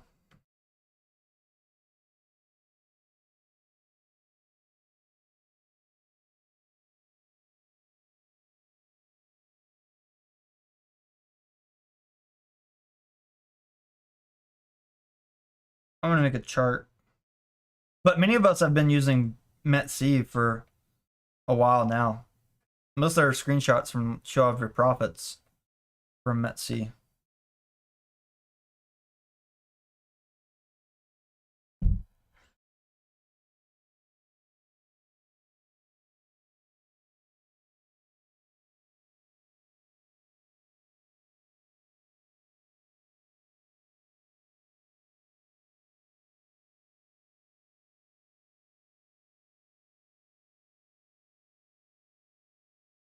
I'm gonna make a chart. But many of us have been using METC for a while now. Most of our screenshots from show off your profits from METC.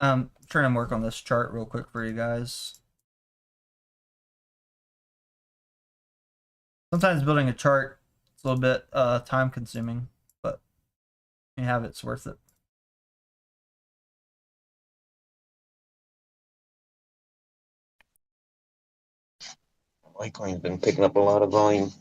Trying to work on this chart real quick for you guys. Sometimes building a chart is a little bit time consuming, but when you have it, it's worth it. Litecoin's been picking up a lot of volume.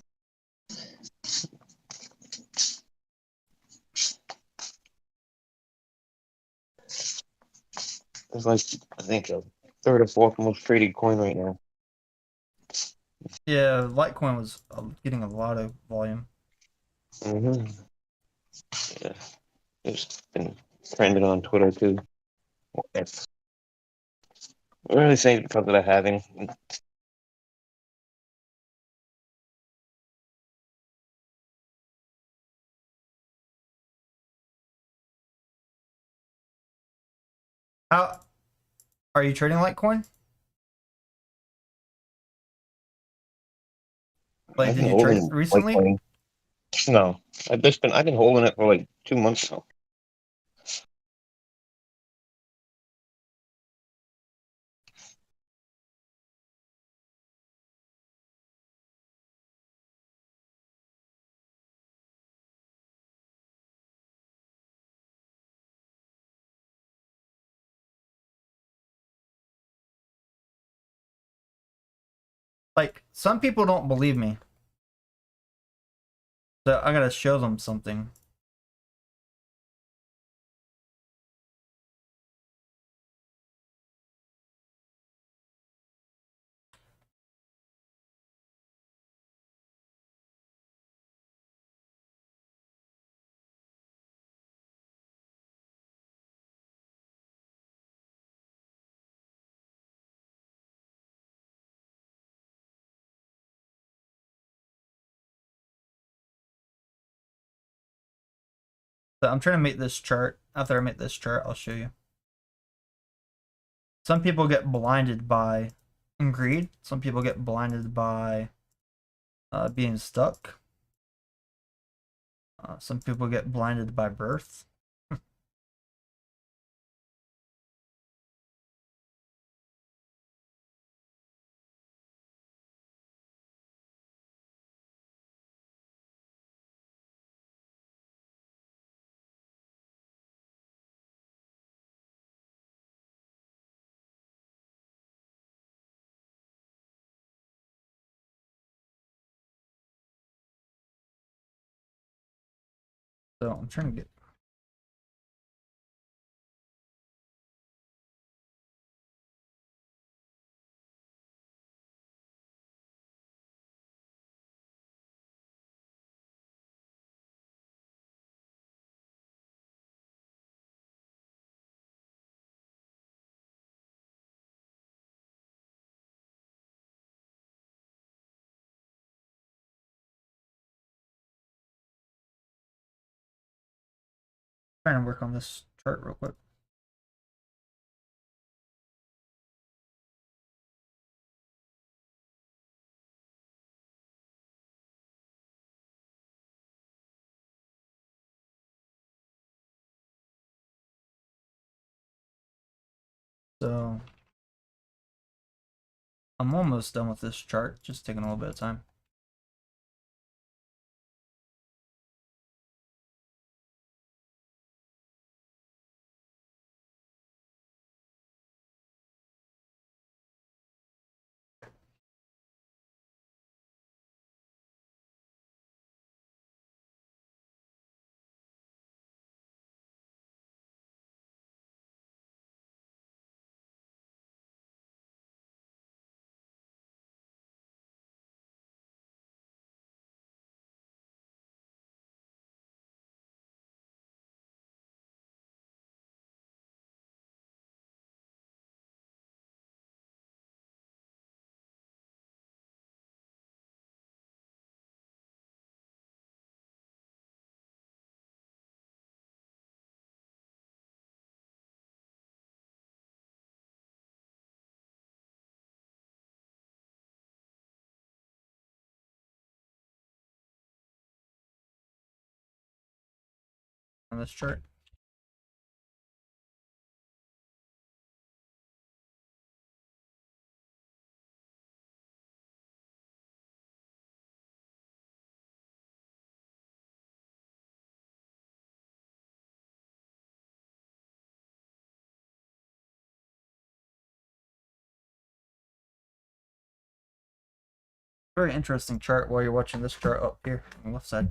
It's like, I think, a third or fourth most traded coin right now. Yeah, Litecoin was getting a lot of volume. Mm-hmm. Yeah. It's been trending on Twitter too. It's really saying because of the halving. How are you trading Litecoin? Like, I've did been you trade it holding recently? Litecoin. No, I've been holding it for like 2 months now. Like, some people don't believe me, so I gotta show them something. So I'm trying to make this chart. After I make this chart, I'll show you. Some people get blinded by greed. Some people get blinded by being stuck. Some people get blinded by birth. So I'm trying to get. Trying to work on this chart real quick. So I'm almost done with this chart. Just taking a little bit of time. on this chart. Very interesting chart while you're watching this chart up here on the left side.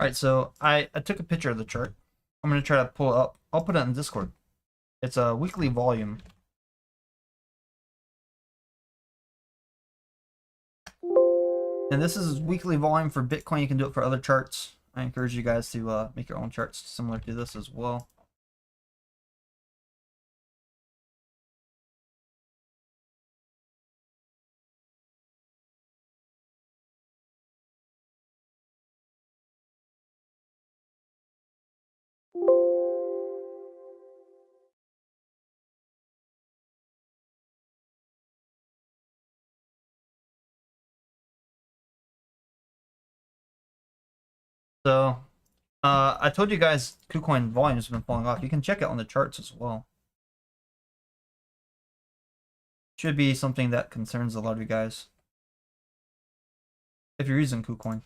All right, so I took a picture of the chart. I'm going to try to pull it up. I'll put it in Discord. It's a weekly volume. And this is weekly volume for Bitcoin. You can do it for other charts. I encourage you guys to make your own charts similar to this as well. So, I told you guys KuCoin volume has been falling off. You can check it on the charts as well. Should be something that concerns a lot of you guys if you're using KuCoin.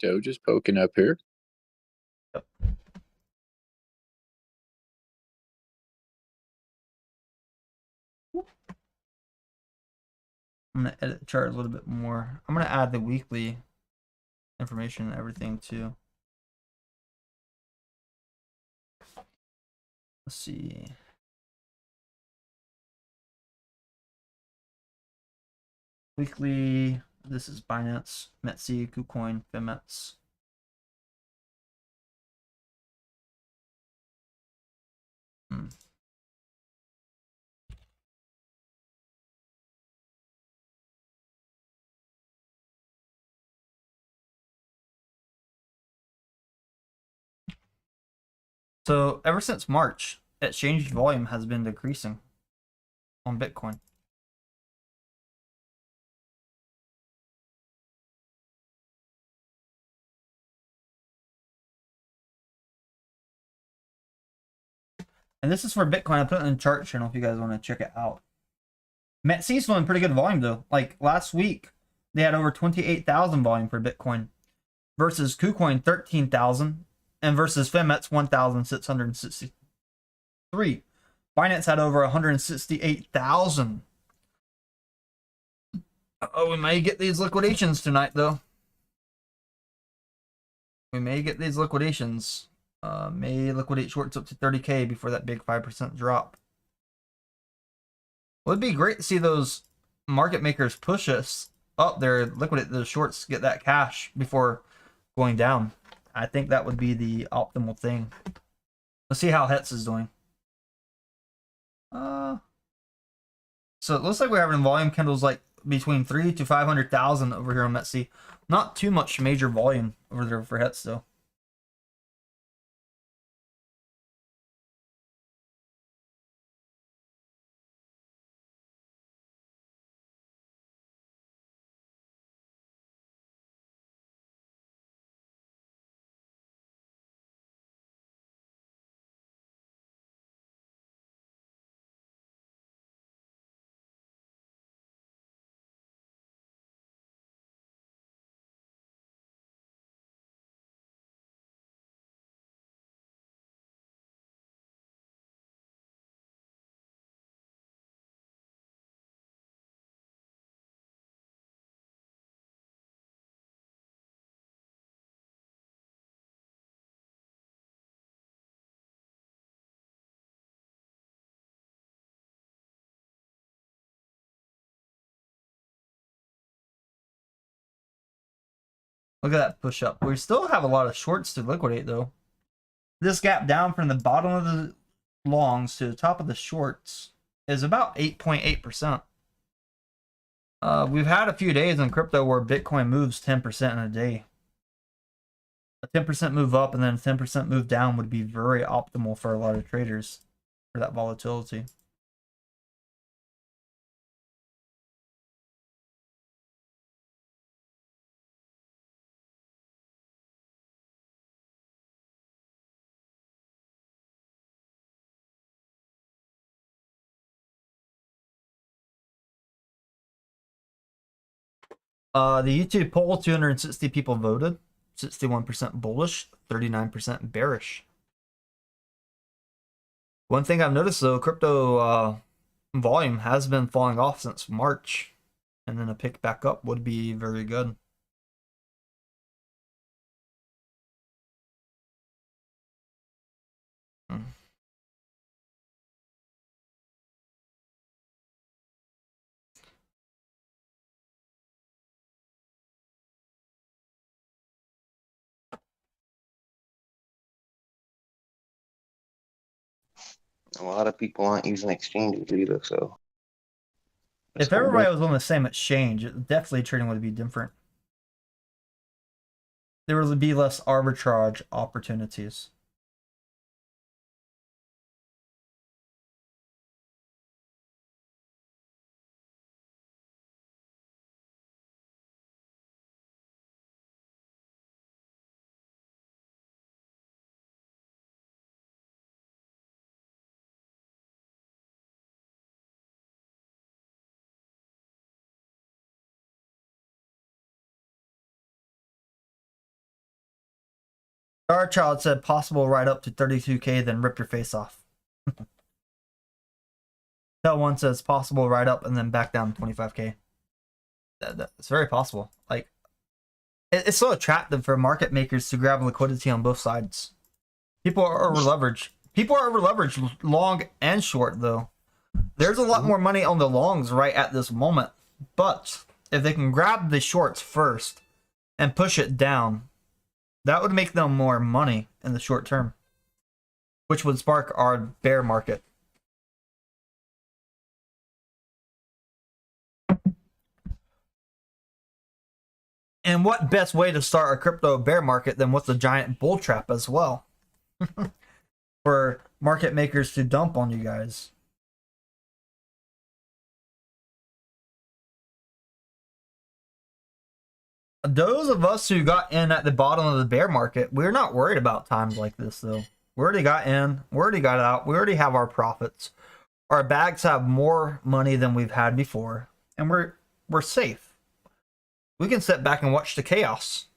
Joe just poking up here. Yep. I'm going to edit the chart a little bit more. I'm going to add the weekly information and everything too. Let's see. Weekly, this is Binance, Metsi, KuCoin, Fimets. So ever since March, exchange volume has been decreasing on Bitcoin. And this is for Bitcoin. I put it in the chart channel if you guys want to check it out. Metsi's doing pretty good volume though. Like last week, they had over 28,000 volume for Bitcoin versus KuCoin 13,000 and versus Fimets 1,663. Binance had over 168,000. Oh, we may get these liquidations tonight though. We may get these liquidations. May liquidate shorts up to 30K before that big 5% drop. Well, it'd be great to see those market makers push us up there, liquidate those shorts, get that cash before going down. I think that would be the optimal thing. Let's see how Hetz is doing. So it looks like we're having volume candles like between 3 to 500,000 over here on Metsy. Not too much major volume over there for Hetz though. Look at that push up. We still have a lot of shorts to liquidate though. This gap down from the bottom of the longs to the top of the shorts is about 8.8%. We've had a few days in crypto where Bitcoin moves 10% in a day. A 10% move up and then a 10% move down would be very optimal for a lot of traders for that volatility. The YouTube poll, 260 people voted. 61% bullish, 39% bearish. One thing I've noticed though, crypto volume has been falling off since March, and then a pick back up would be very good. A lot of people aren't using exchanges either, so. If everybody was on the same exchange, definitely trading would be different. There would be less arbitrage opportunities. Our child said possible right up to 32K, then rip your face off. Tell one says possible right up and then back down to 25K. That's very possible. Like, it's so attractive for market makers to grab liquidity on both sides. People are over leveraged. People are over leveraged, long and short though. There's a lot more money on the longs right at this moment, but if they can grab the shorts first and push it down, that would make them more money in the short term, which would spark our bear market. And what best way to start a crypto bear market than with a giant bull trap as well? For market makers to dump on you guys. Those of us who got in at the bottom of the bear market, we're not worried about times like this though. We already got in, we already got out, we already have our profits. Our bags have more money than we've had before, and we're safe. We can sit back and watch the chaos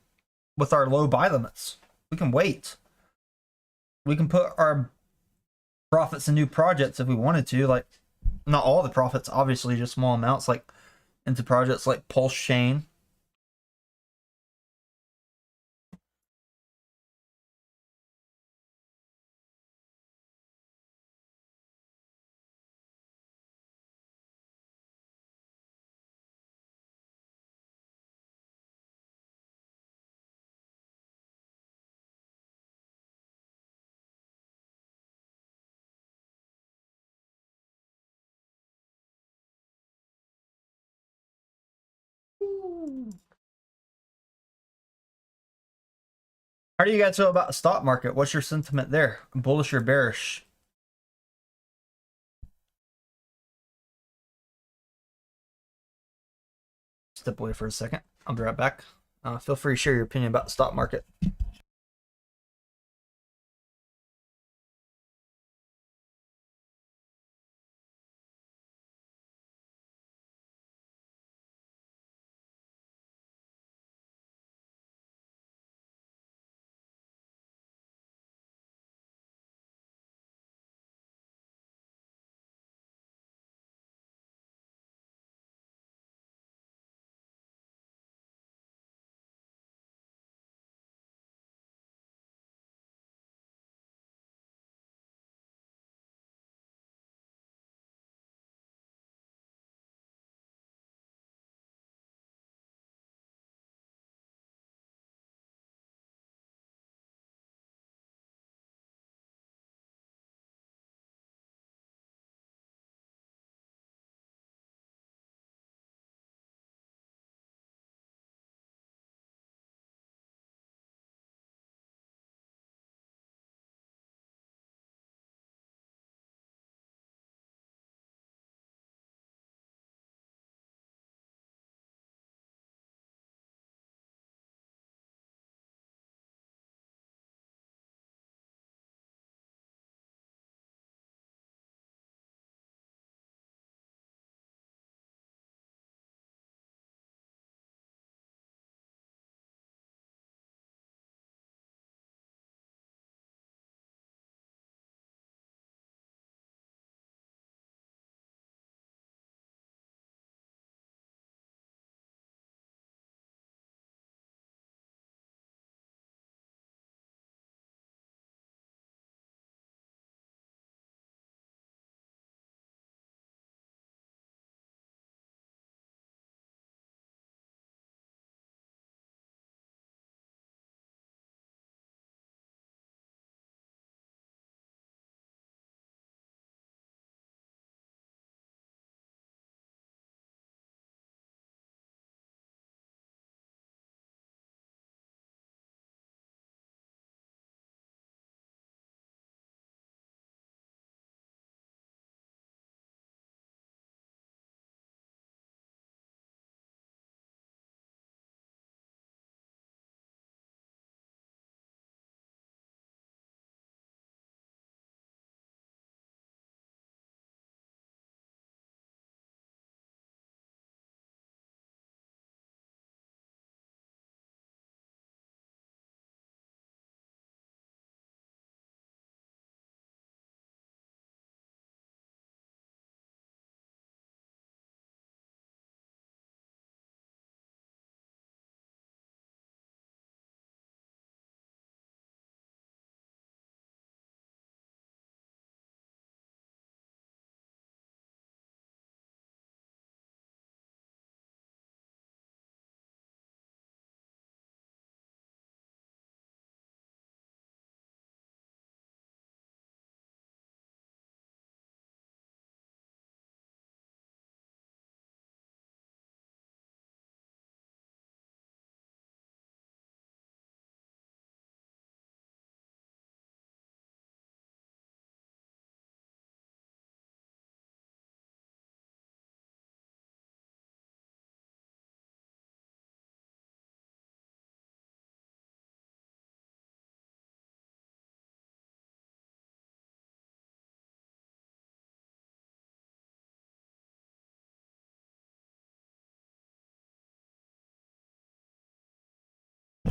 with our low buy limits. We can wait. We can put our profits in new projects if we wanted to, like not all the profits, obviously, just small amounts, like into projects like PulseChain. How do you guys feel about the stock market? What's your sentiment there? Bullish or bearish? Step away for a second. I'll be right back. Feel free to share your opinion about the stock market.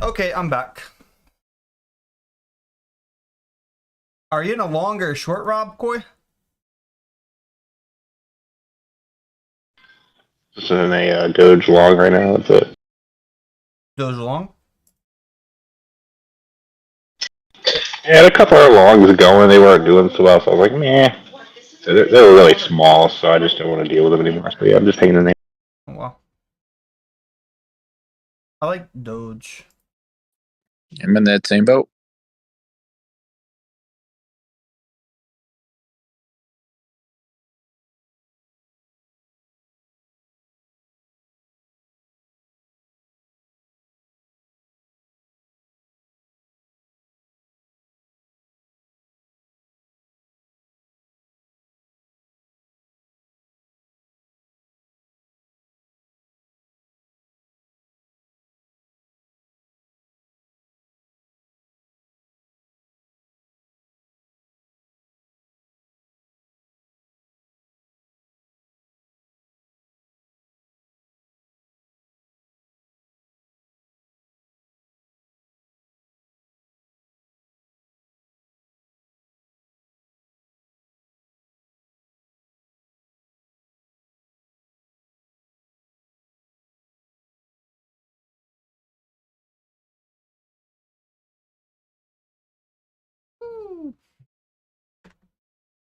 Okay, I'm back. Are you in a long or a short, Rob Coy? Just in a Doge log right now. That's it. Those long? Yeah, had a couple of logs going. They weren't doing so well, so I was like, meh. So they were really small, so I just don't want to deal with them anymore. So yeah, I'm just hanging in there. Oh, wow. I like Doge. I'm in that same boat.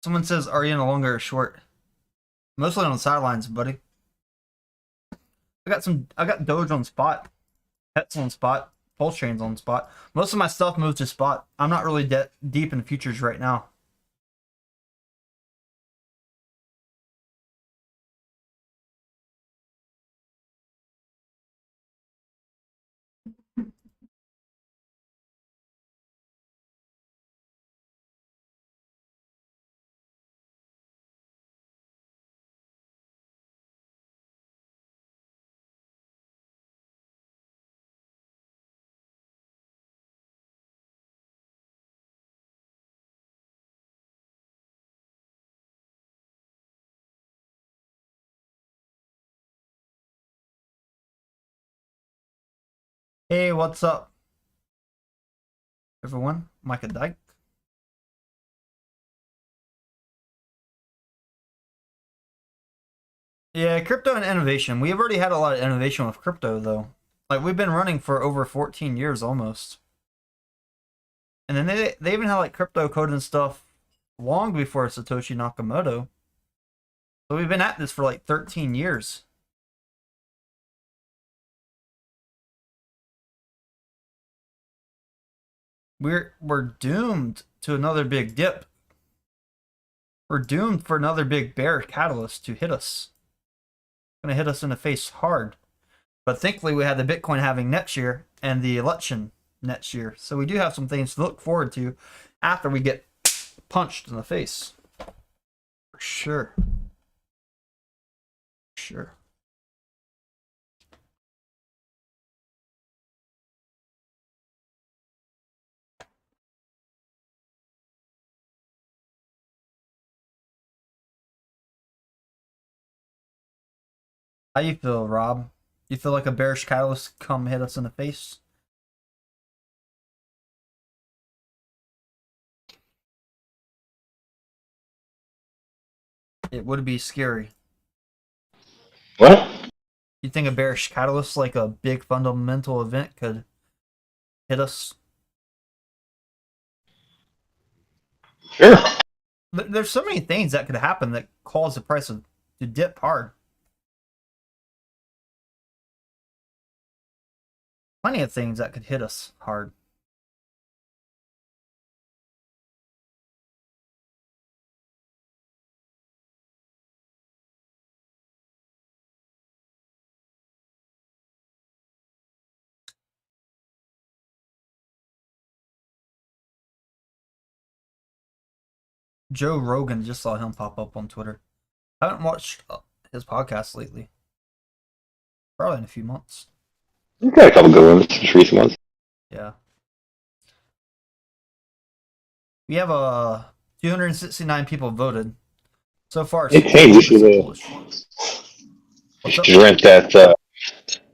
Someone says, "Are you in a long or a short?" Mostly on the sidelines, buddy. I got Doge on spot, Hex on spot, PulseChain's on spot. Most of my stuff moves to spot. I'm not really deep in futures right now. Hey, what's up, everyone? Micah Dyke. Yeah, crypto and innovation. We've already had a lot of innovation with crypto, though. Like, we've been running for over 14 years almost. And then they even had like crypto code and stuff long before Satoshi Nakamoto. So we've been at this for like 13 years. We're doomed to another big dip. We're doomed for another big bear catalyst to hit us. It's gonna hit us in the face hard. But thankfully we had the Bitcoin halving next year and the election next year. So we do have some things to look forward to after we get punched in the face. For sure. Sure. How you feel, Rob? You feel like a bearish catalyst come hit us in the face? It would be scary. What? You think a bearish catalyst, like a big fundamental event, could hit us? Sure. There's so many things that could happen that cause the price to dip hard. Plenty of things that could hit us hard. Joe Rogan, just saw him pop up on Twitter. I haven't watched his podcast lately. Probably in a few months. You've got a couple good ones, just recent ones. Yeah. We have 269 people voted. So far, it's Hey, you should, bullish. you should rent that.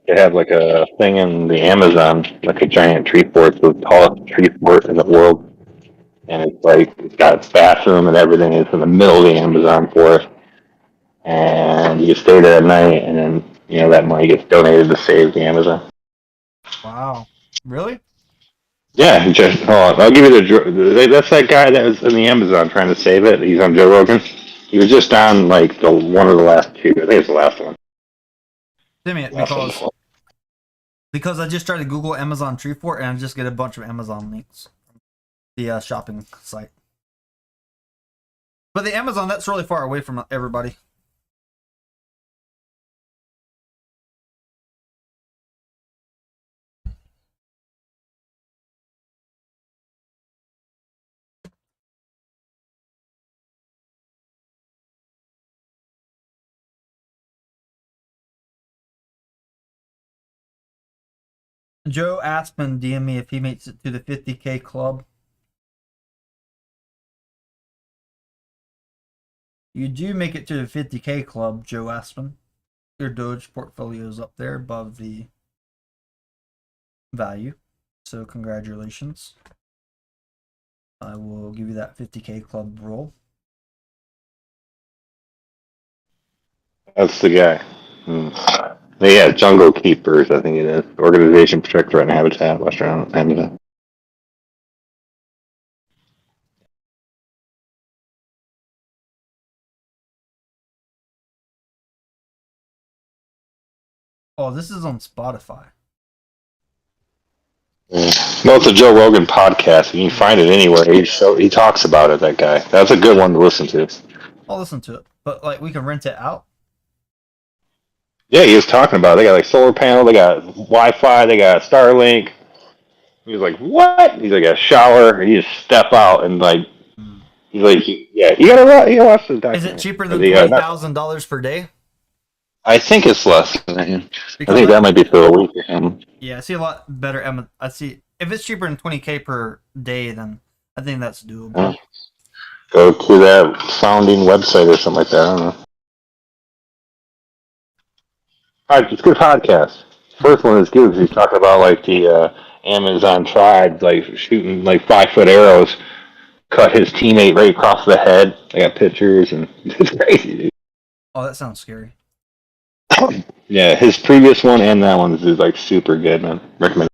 They have like a thing in the Amazon, like a giant tree fort, the tallest tree fort in the world. And it's like, it's got a bathroom and everything. It's in the middle of the Amazon forest. And you stay there at night, and then, that money gets donated to save the Amazon. Wow. Really? Yeah, just, hold on. I'll give you that's that guy that was in the Amazon trying to save it. He's on Joe Rogan. He was just on like one of the last two. I think it's the last one. Damn it, because I just tried to Google Amazon tree fort and I just get a bunch of Amazon links. The shopping site. But the Amazon, that's really far away from everybody. Joe Aspen DM me if he makes it to the 50K club. You do make it to the 50K club, Joe Aspen. Your Doge portfolio is up there above the value. So congratulations. I will give you that 50K club roll. That's the guy. Yeah, Jungle Keepers, I think it is. Organization Protector and Habitat, Western Amazon. Oh, this is on Spotify. No, it's a Joe Rogan podcast. You can find it anywhere. He talks about it. That guy. That's a good one to listen to. I'll listen to it. But like, we can rent it out. Yeah, he was talking about it. They got like solar panel. They got Wi-Fi. They got Starlink. He was like, "What?" He's like, "A shower." And you just step out and like, he's like, "Yeah, you gotta watch this documentary." Is it cheaper than $20,000 per day? I think it's less. I Because think that might be for a week or something. yeah, I see a lot better. I see if it's cheaper than 20K per day, then I think that's doable. Yeah. Go to that founding website or something like that. I don't know. It's a good podcast. First one is good because he's talking about like the Amazon tribe, like shooting like 5-foot arrows, cut his teammate right across the head. I got pictures and it's crazy, dude. Oh, that sounds scary. Yeah, his previous one and that one is like super good, man. Recommend.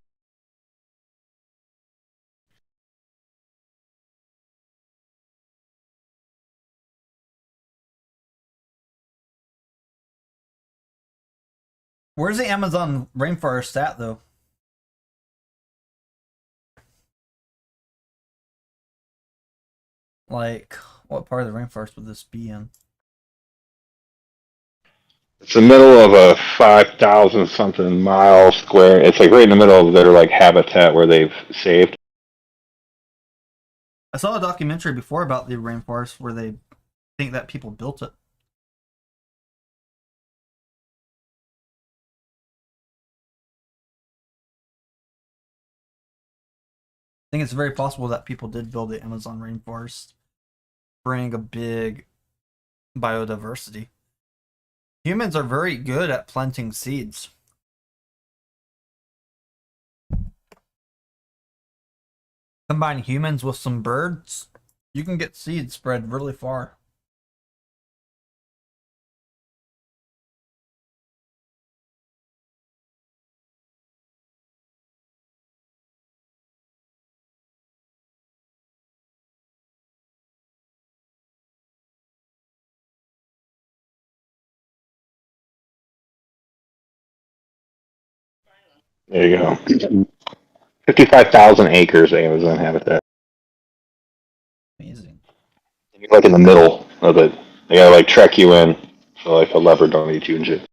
Where's the Amazon rainforest at, though? Like, what part of the rainforest would this be in? It's the middle of a 5,000 something mile square. It's like right in the middle of their like habitat where they've saved. I saw a documentary before about the rainforest where they think that people built it. I think it's very possible that people did build the Amazon rainforest, bring a big biodiversity. Humans are very good at planting seeds. Combine humans with some birds, you can get seeds spread really far. There you go. 55,000 acres Amazon habitat. Amazing. You're like in the middle of it. They gotta like trek you in so like a leopard don't eat you and shit.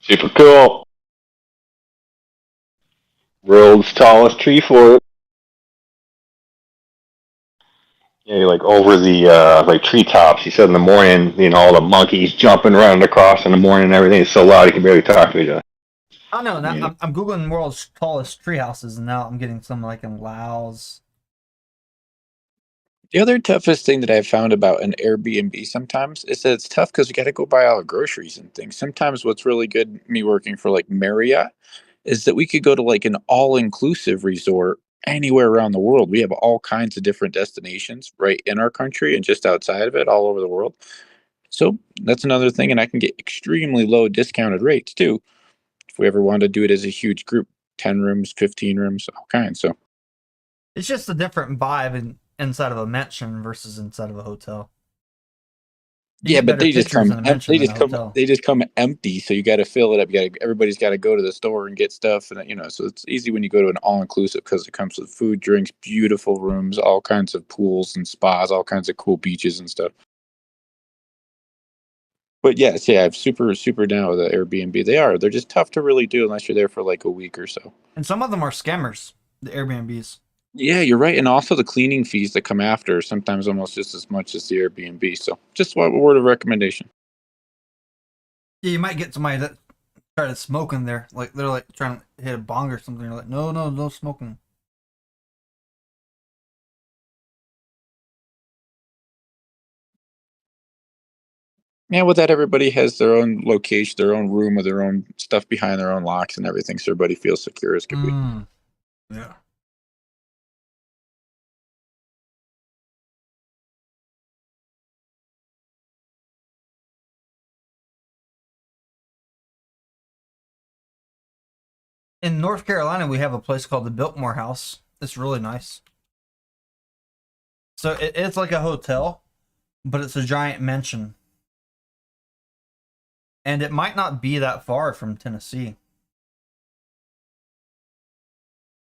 Super cool. World's tallest tree fort. Yeah, you're like over the like treetops. He said in the morning, all the monkeys jumping around across in the morning and everything. It's so loud you can barely talk to each other. I don't know. Now, Yeah. I'm googling world's tallest tree houses, and now I'm getting some like in Laos. The other toughest thing that I've found about an Airbnb sometimes is that it's tough because you got to go buy all the groceries and things. Sometimes what's really good, me working for like Marriott, is that we could go to like an all-inclusive resort anywhere around the world. We have all kinds of different destinations right in our country and just outside of it, all over the world. So that's another thing, and I can get extremely low discounted rates too. If we ever want to do it as a huge group, 10 rooms, 15 rooms, all kinds. So It's just a different vibe inside of a mansion versus inside of a hotel. You yeah, get but better they just pictures come in a mansion they than just a come hotel. they just come empty, so you got to fill it up. Everybody's got to go to the store and get stuff, and so it's easy when you go to an all inclusive because it comes with food, drinks, beautiful rooms, all kinds of pools and spas, all kinds of cool beaches and stuff. But yes, yeah, I'm super down with the Airbnb. They're just tough to really do unless you're there for like a week or so. And some of them are scammers, the Airbnbs. Yeah, you're right, and also the cleaning fees that come after sometimes almost just as much as the Airbnb. So just a word of recommendation. Yeah, you might get somebody that try to smoke in there. Like they're like trying to hit a bong or something. You're like, no smoking. Yeah, with that, everybody has their own location, their own room, with their own stuff behind their own locks and everything, so everybody feels secure as could be. Yeah. In North Carolina, we have a place called the Biltmore House. It's really nice. So it's like a hotel, but it's a giant mansion. And it might not be that far from Tennessee.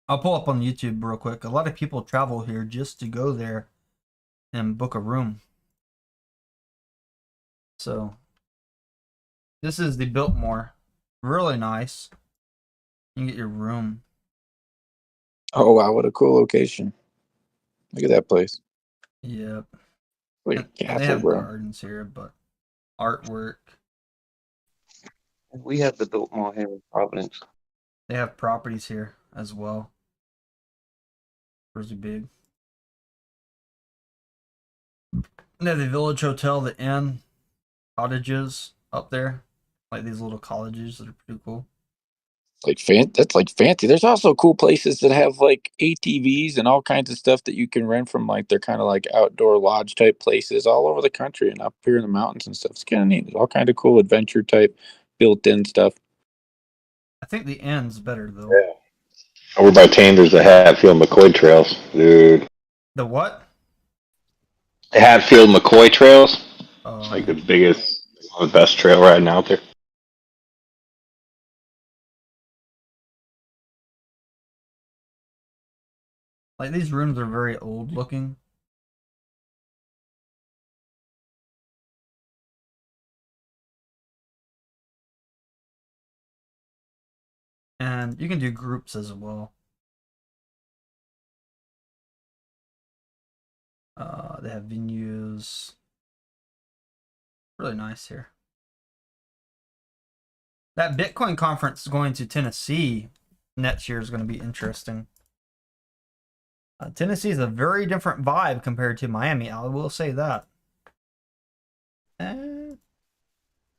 I'll pull up on YouTube real quick. A lot of people travel here just to go there and book a room. So this is the Biltmore. Really nice. You can get your room. Oh wow, what a cool location! Look at that place. Yep. Like And they castle, have bro. gardens here, but artwork. We have the Biltmore here in Providence. They have properties here as well. Pretty big. They have the Village Hotel, the Inn, cottages up there. Like these little cottages that are pretty cool. That's like fancy. There's also cool places that have like ATVs and all kinds of stuff that you can rent from. Like they're kind of like outdoor lodge type places all over the country and up here in the mountains and stuff. It's kind of neat. There's all kind of cool adventure type built-in stuff. I think the Inn's better though. Yeah. Over by Tane, there's the Hatfield McCoy trails, dude. The what? The Hatfield McCoy trails. It's like the biggest, one of the best trail riding out there. Like these rooms are very old looking. And you can do groups as well. They have venues. Really nice here. That Bitcoin conference going to Tennessee next year is going to be interesting. Tennessee is a very different vibe compared to Miami. I will say that.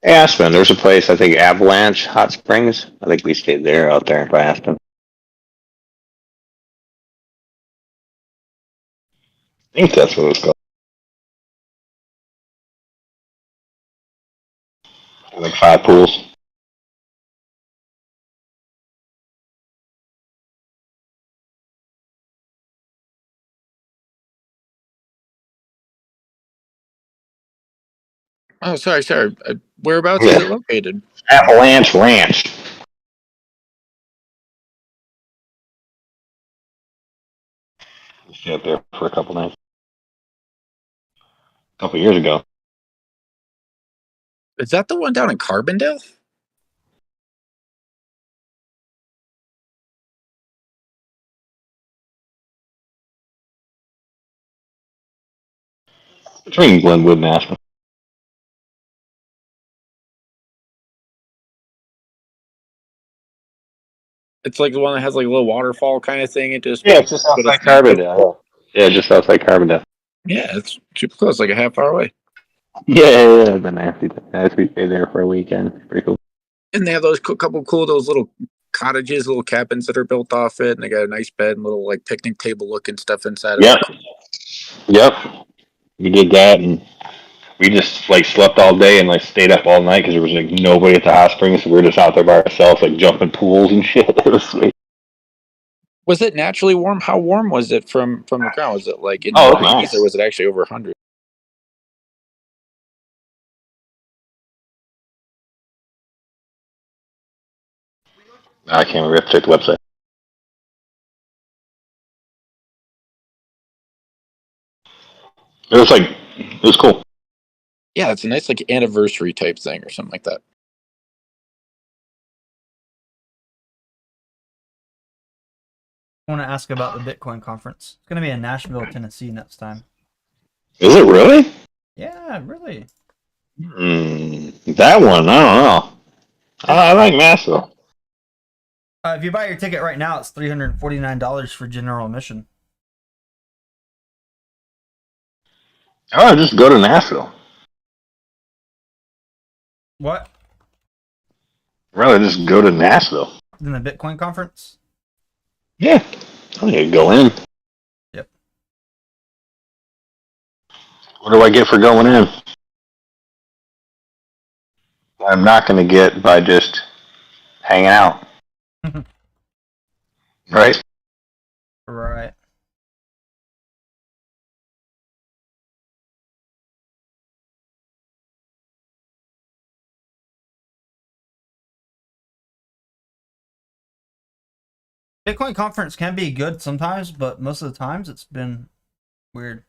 Aspen, there's a place, I think Avalanche Hot Springs. I think we stayed there out there by Aspen. I think that's what it was called. Like 5 pools. Oh, sorry. Whereabouts is it located? Avalanche Ranch. Stayed up there for a couple nights. A couple years ago. Is that the one down in Carbondale? Between Glenwood and Aspen. It's like the one that has like a little waterfall kind of thing. It just Yeah, it's just but outside it's natural. Carbondale. Yeah, just outside Carbondale. Yeah, it's super close, like a half hour away. Yeah, the nasty. Nice. We stayed there for a weekend. Pretty cool. And they have those couple cool those little cottages, little cabins that are built off it, and they got a nice bed and little like picnic table looking stuff inside of Yep. it. Yep. We did that, and we just like slept all day and like stayed up all night because there was like nobody at the hot springs, so we were just out there by ourselves, like jumping pools and shit. It was sweet. Was it naturally warm? How warm was it from the ground? Was it like in the Oh, 90s nice. or was it actually over 100? I can't remember. I have to check the website. It was cool. Yeah, it's a nice like anniversary type thing or something like that. I want to ask about the Bitcoin conference. It's going to be in Nashville, Tennessee next time. Is it really? Yeah, really. That one, I don't know. I like Nashville. If you buy your ticket right now, it's $349 for general admission. Oh, just go to Nashville. What? Rather just go to Nashville. In the Bitcoin conference? Yeah. I don't need to go in. Yep. What do I get for going in? I'm not going to get by just hanging out. Right? Right. Bitcoin conference can be good sometimes, but most of the times it's been weird.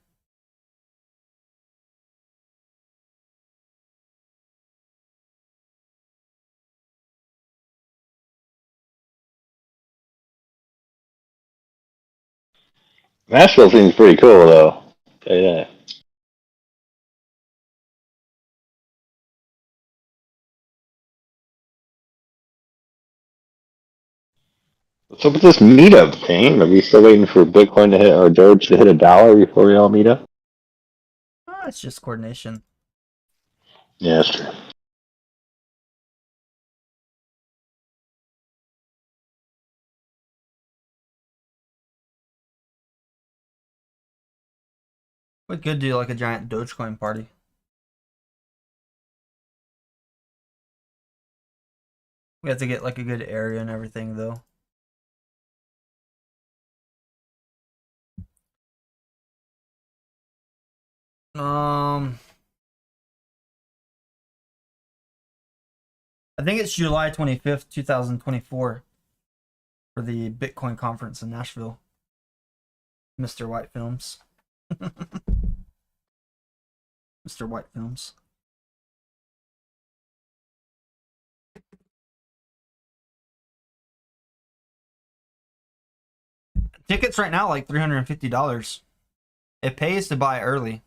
Nashville seems pretty cool, though. Tell you that. What's up with this meetup thing? Are we still waiting for Bitcoin to hit or Doge to hit $1 before we all meet up? Oh, it's just coordination. Yeah, that's true. We could do like a giant Dogecoin party. We have to get like a good area and everything though. I think it's July 25th, 2024 for the Bitcoin conference in Nashville. Mr. White Films. Mr. White Films. Tickets right now like $350. It pays to buy early.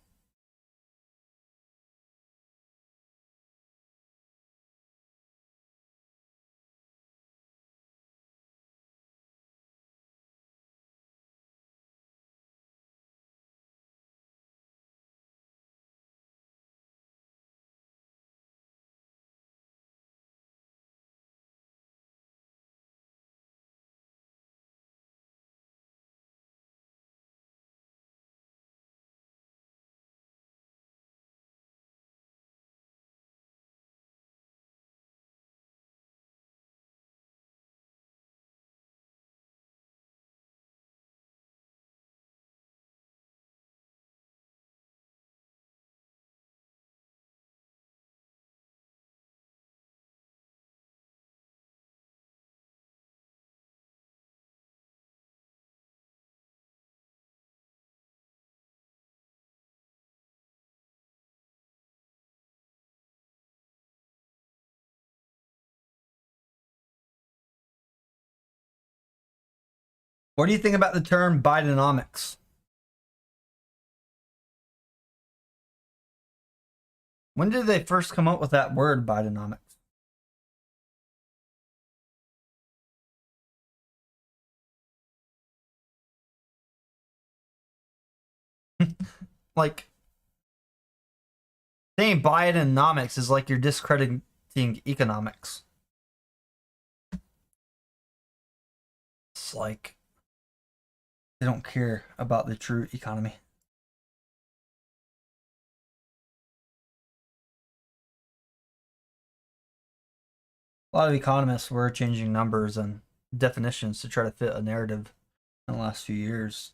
What do you think about the term Bidenomics? When did they first come up with that word, Bidenomics? Like, saying Bidenomics is like you're discrediting economics. It's like they don't care about the true economy. A lot of economists were changing numbers and definitions to try to fit a narrative in the last few years.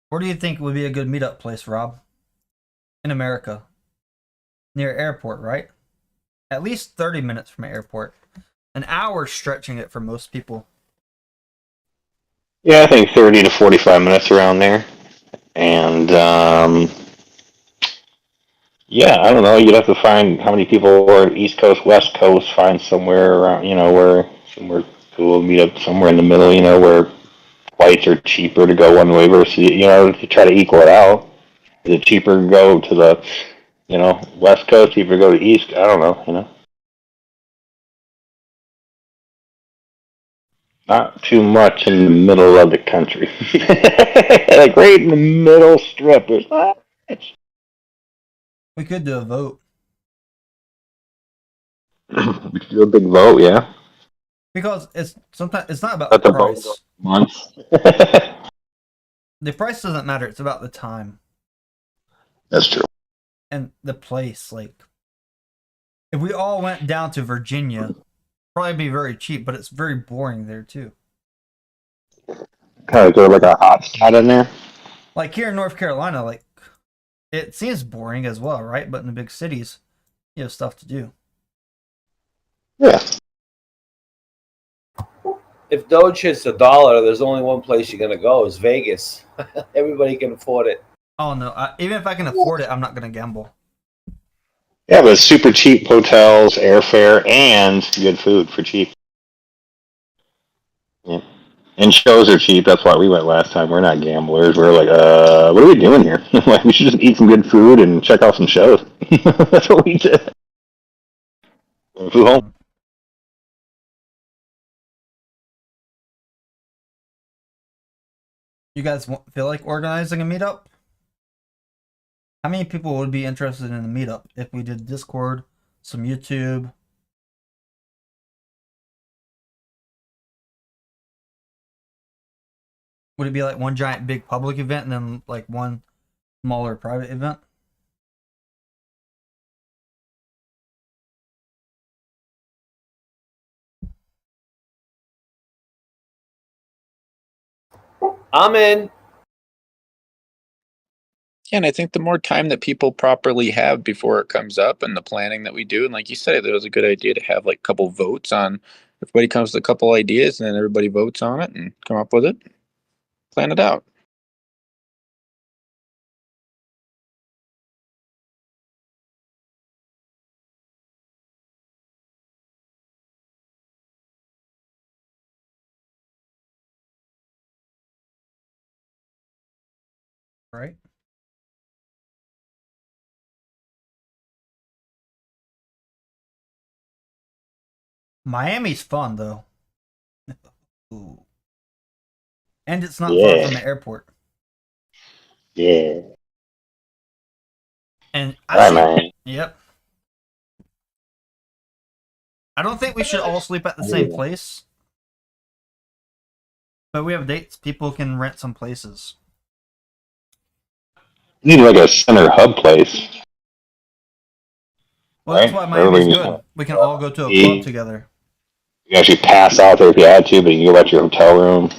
Where do you think would be a good meetup place, Rob? In America. Near airport, right? At least 30 minutes from an airport. An hour stretching it for most people. Yeah, I think 30 to 45 minutes around there. And, yeah, I don't know. You'd have to find how many people are East Coast, West Coast, find somewhere around, where somewhere cool, meet up somewhere in the middle, where flights are cheaper to go one way versus, to try to equal it out. Is it cheaper to go to the, West Coast, cheaper to go to East? I don't know. Not too much in the middle of the country. Like right in the middle strip. There's not much. We could do a vote. We could do a big vote, yeah. Because it's sometimes it's not about Let the the vote price. go months. The price doesn't matter, it's about the time. That's true. And the place. Like, if we all went down to Virginia, probably be very cheap, but it's very boring there too. Kind of go like a hot spot in there. Like here in North Carolina, like it seems boring as well, right? But in the big cities, you have stuff to do. Yeah. If Doge hits $1, there's only one place you're gonna go is Vegas. Everybody can afford it. Oh no! Even if I can afford it, I'm not gonna gamble. Yeah, but super cheap hotels, airfare, and good food for cheap. Yeah. And shows are cheap. That's why we went last time. We're not gamblers. We're like, what are we doing here? Like, we should just eat some good food and check out some shows. That's what we did. And flew home. You guys feel like organizing a meetup? How many people would be interested in a meetup if we did Discord, some YouTube? Would it be like one giant big public event and then like one smaller private event? I'm in. Yeah, and I think the more time that people properly have before it comes up and the planning that we do, and like you said, it was a good idea to have like a couple votes on, everybody comes with a couple ideas and then everybody votes on it and come up with it, plan it out. Right? Miami's fun though. Ooh. And it's not far from Yeah. the airport. Yeah. And All right, man. Yep. I don't think we should all sleep at the same place. But we have dates. People can rent some places. You need like a center hub place, Well, that's right? why Where Miami's everybody good. can We can all go to a club eat. together. You can actually pass out there if you had to, but you can go back to your hotel room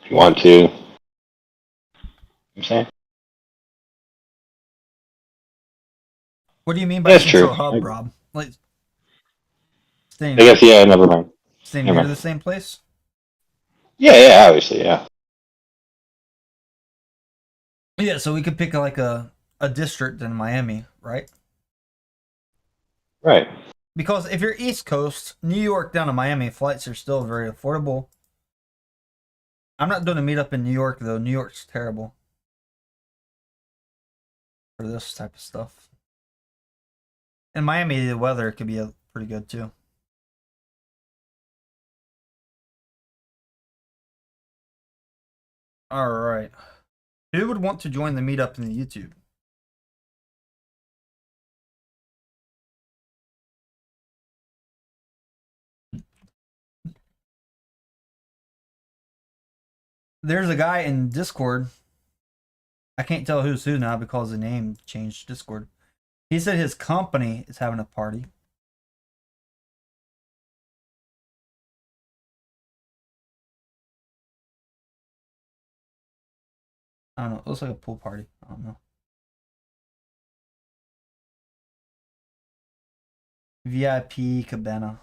if you want to. You know what I'm saying? What do you mean by That's true. central hub, Rob? Like I staying guess, yeah, never mind. Never near mind. the same place? Yeah, yeah, obviously, yeah. Yeah, so we could pick like a district in Miami, right? Right. Because if you're East Coast, New York down to Miami, flights are still very affordable. I'm not doing a meetup in New York though. New York's terrible for this type of stuff. In Miami, the weather could be pretty good too. All right. Who would want to join the meetup in the YouTube? There's a guy in Discord. I can't tell who's who now because the name changed Discord. He said his company is having a party. I don't know. It looks like a pool party. I don't know. VIP Cabana.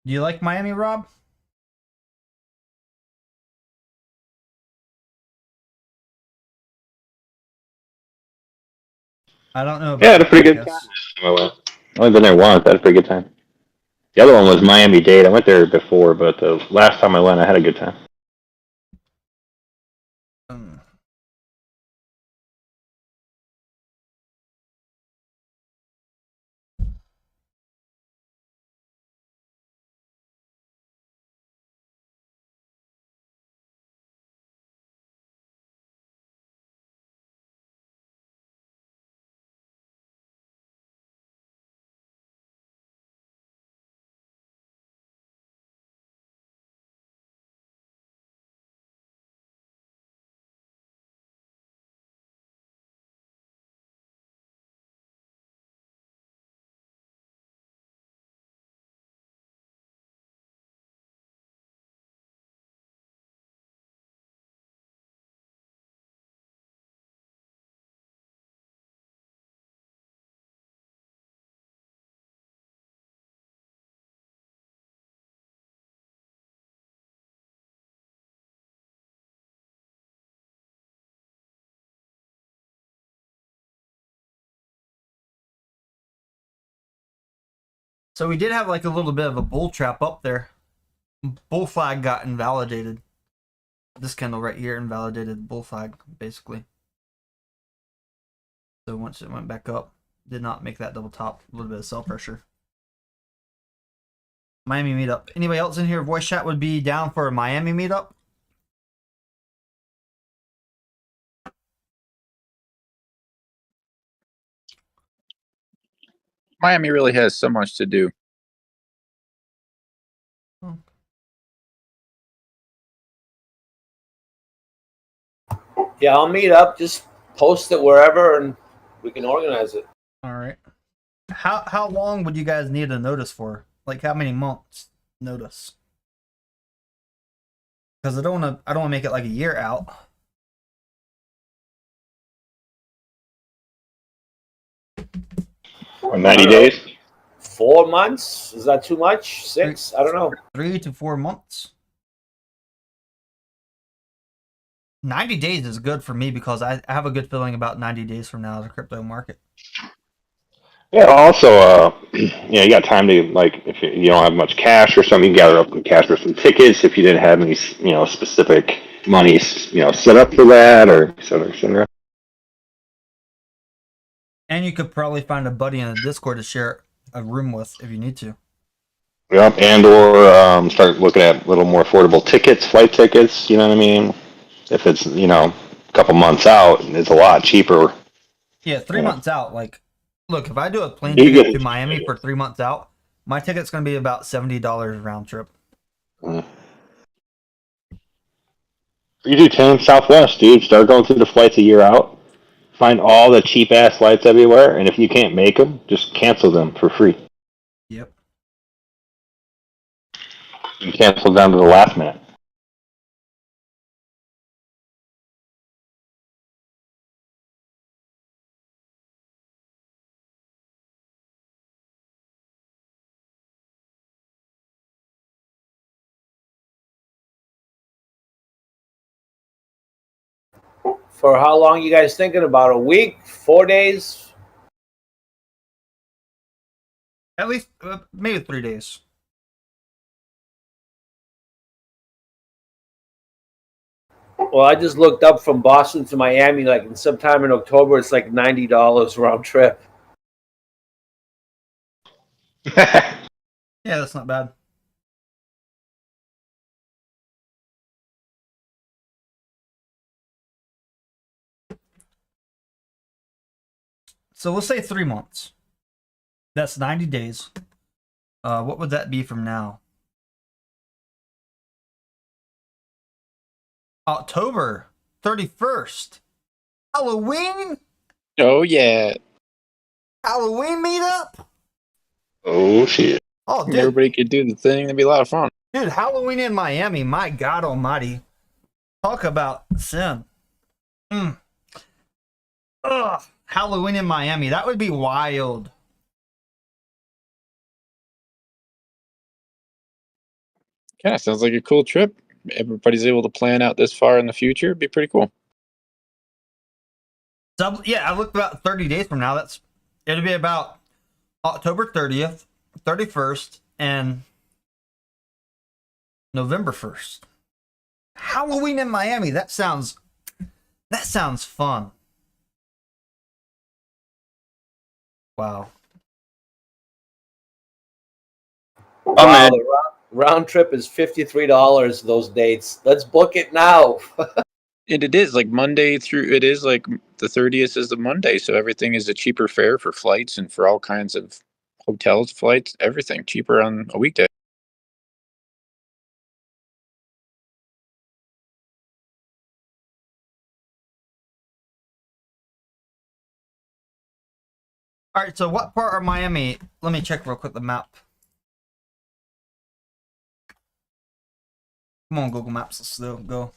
Do you like Miami, Rob? I don't know Yeah, I about had a pretty that, I good time. guess. I went. I've only been there once. I had a pretty good time. The other one was Miami-Dade. I went there before, but the last time I went, I had a good time. Um, So we did have like a little bit of a bull trap up there. Bull flag got invalidated. This candle right here invalidated the bull flag, basically. So once it went back up, did not make that double top. A little bit of sell pressure. Miami meetup. Anybody else in here? Voice chat would be down for a Miami meetup. Miami really has so much to do. Yeah, I'll meet up. Just post it wherever, and we can organize it. All right. How long would you guys need a notice for? Like how many months notice? Because I don't want to make it like a year out. Or 90 days. 4 months? Is that too much? 6? I don't know. 3 to 4 months. 90 days is good for me because I have a good feeling about 90 days from now as a crypto market. Yeah. Also, you got time to, like, if you don't have much cash or something, you gather up some cash for some tickets. If you didn't have any, specific money, set up for that, or et cetera, et cetera. And you could probably find a buddy in the Discord to share a room with if you need to. Yep. And or start looking at a little more affordable tickets, flight tickets. You know what I mean? If it's a couple months out, it's a lot cheaper. Yeah, 3 months out. Like, look, if I do a plane You ticket get- to Miami for 3 months out, my ticket's going to be about $70 round trip. You do 10 Southwest, dude. Start going through the flights a year out. Find all the cheap ass flights everywhere, and if you can't make them, just cancel them for free. Yep. You cancel down to the last minute. For how long you guys thinking about? A week? 4 days? At least maybe 3 days. Well, I just looked up from Boston to Miami, like in sometime in October. It's like $90 round trip. Yeah, that's not bad. So let's say 3 months. That's 90 days. What would that be from now? October 31st. Halloween? Oh yeah. Halloween meetup? Oh shit! Oh, dude. Everybody could do the thing. It'd be a lot of fun. Dude, Halloween in Miami. My God almighty. Talk about sin. Ugh. Halloween in Miami. That would be wild. Yeah, sounds like a cool trip. Everybody's able to plan out this far in the future. It'd be pretty cool. So, yeah, I looked about 30 days from now. It'll be about October 30th, 31st, and November 1st. Halloween in Miami. That sounds fun. Wow. Wow, the round trip is $53 those dates. Let's book it now. And it is like Monday through, it is like the 30th is the Monday. So everything is a cheaper fare for flights and for all kinds of hotels, flights, everything cheaper on a weekday. All right, so what part of Miami? Let me check real quick the map. Come on, Google Maps. Let's go.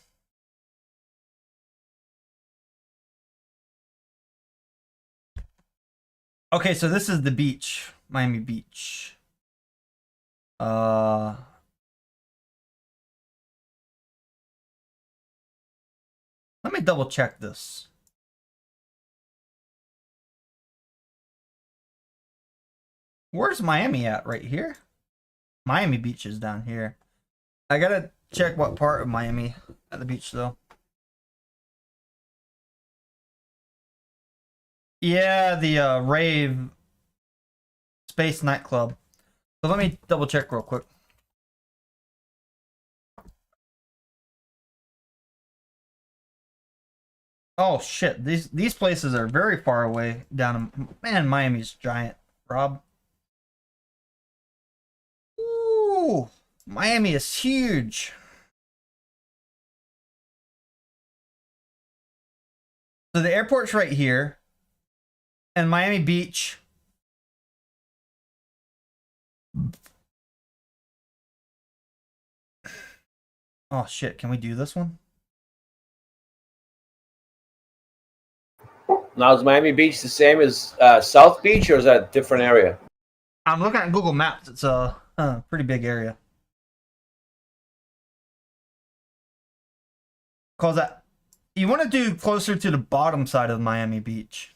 Okay, so this is the beach, Miami Beach. Let me double check this. Where's Miami at? Right here? Miami Beach is down here. I gotta check what part of Miami at the beach, though. Yeah, the Rave Space Nightclub. So let me double check real quick. Oh shit, these places are very far away down in, man, Miami's giant, Rob. Ooh, Miami is huge. So the airport's right here. And Miami Beach. Oh shit, can we do this one? Now, is Miami Beach the same as South Beach, or is that a different area? I'm looking at Google Maps. It's a pretty big area. Cause that you want to do closer to the bottom side of Miami Beach.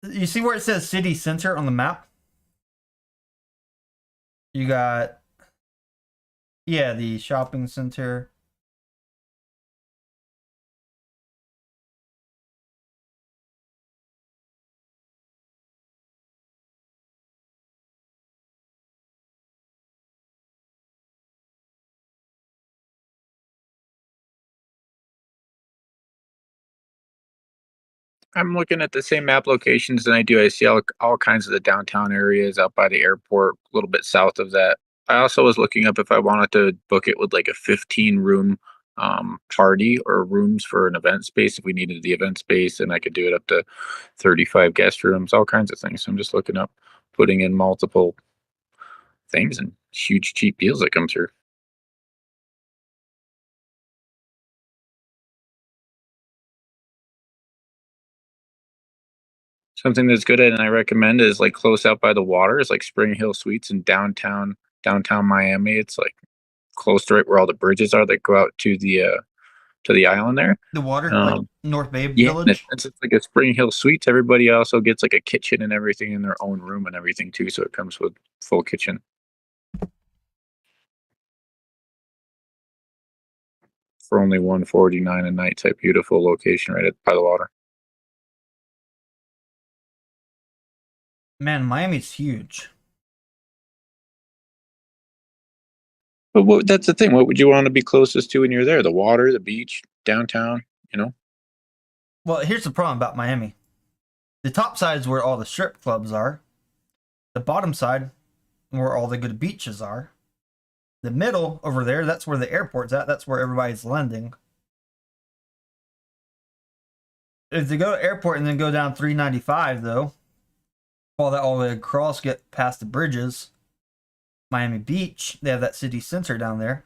You see where it says city center on the map? You got, yeah, the shopping center. I'm looking at the same map locations than I do. I see all kinds of the downtown areas out by the airport, a little bit south of that. I also was looking up if I wanted to book it with like a 15 room party or rooms for an event space. If we needed the event space, and I could do it up to 35 guest rooms, all kinds of things. So I'm just looking up, putting in multiple things and huge cheap deals that come through. Something that's good at and I recommend is like close out by the water is like Spring Hill Suites in downtown Miami. It's like close to right where all the bridges are that go out to the island there. The water, like North Bay Yeah, Village. it's like a Spring Hill Suites. Everybody also gets like a kitchen and everything in their own room and everything too. So it comes with full kitchen. For only $149 a night, type beautiful location right by the water. Man, Miami's huge. But that's the thing. What would you want to be closest to when you're there? The water, the beach, downtown, you know? Well, here's the problem about Miami. The top side is where all the strip clubs are. The bottom side, where all the good beaches are. The middle over there, that's where the airport's at. That's where everybody's landing. If they go to airport and then go down 395, though, all the way across, get past the bridges, Miami Beach, they have that city center down there.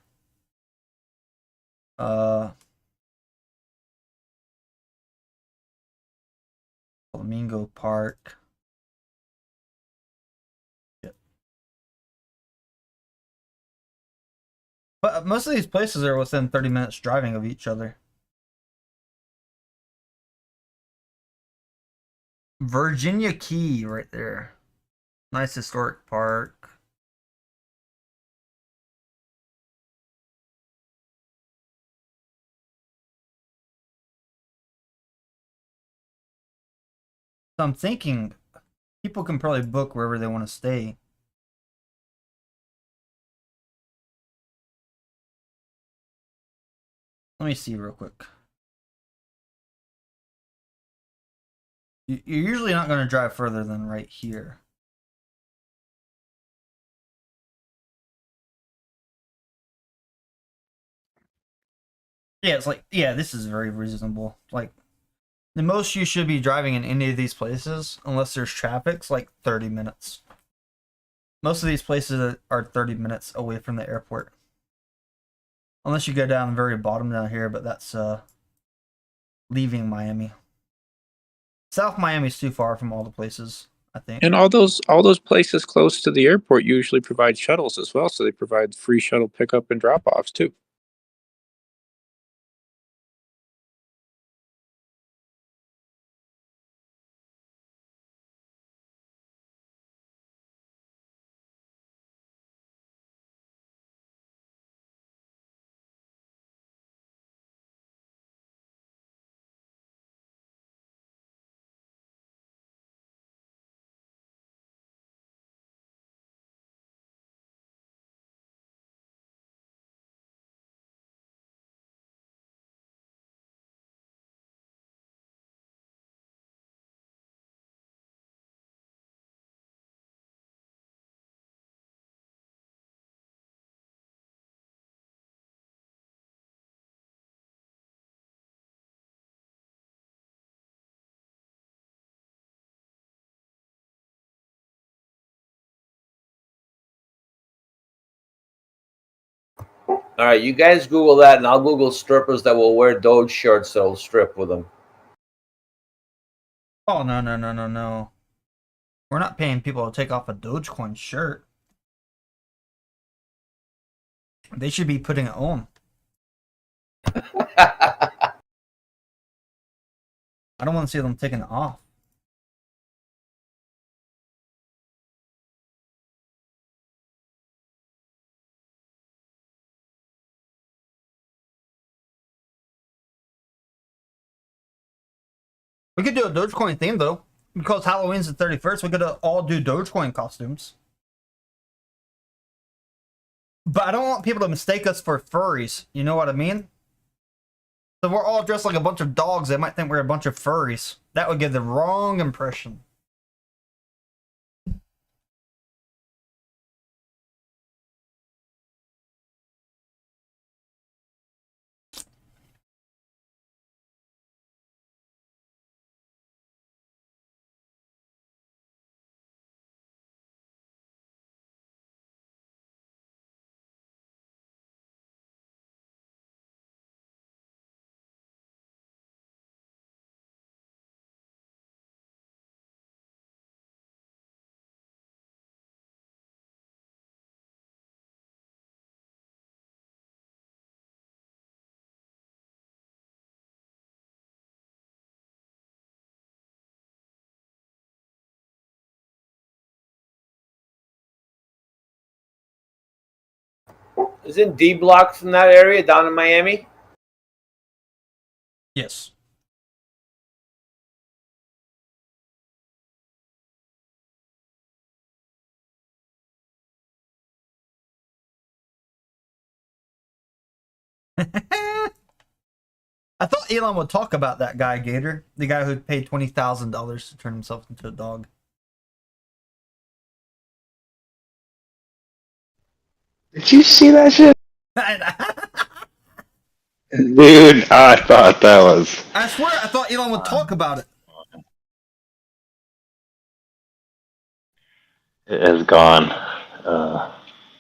Flamingo Park. But most of these places are within 30 minutes driving of each other. Virginia Key right there. Nice historic park. So I'm thinking people can probably book wherever they want to stay. Let me see real quick. You're usually not going to drive further than right here. Yeah, it's like, yeah, this is very reasonable. Like, the most you should be driving in any of these places, unless there's traffic, is like 30 minutes. Most of these places are 30 minutes away from the airport. Unless you go down the very bottom down here, but that's leaving Miami. South Miami's too far from all the places, I think. And all those places close to the airport usually provide shuttles as well, so they provide free shuttle pickup and drop offs too. All right, you guys Google that, and I'll Google strippers that will wear Doge shirts that'll strip with them. Oh, no, no, no, no, no. We're not paying people to take off a Dogecoin shirt. They should be putting it on. I don't want to see them taking it off. We could do a Dogecoin theme, though. Because Halloween's the 31st, we could all do Dogecoin costumes. But I don't want people to mistake us for furries. You know what I mean? So we're all dressed like a bunch of dogs. They might think we're a bunch of furries. That would give the wrong impression. Isn't D Block from that area down in Miami? Yes. I thought Elon would talk about that guy, Gator. The guy who paid $20,000 to turn himself into a dog. Did you see that shit? Dude, I thought that was... I swear I thought Elon would talk about it. It has gone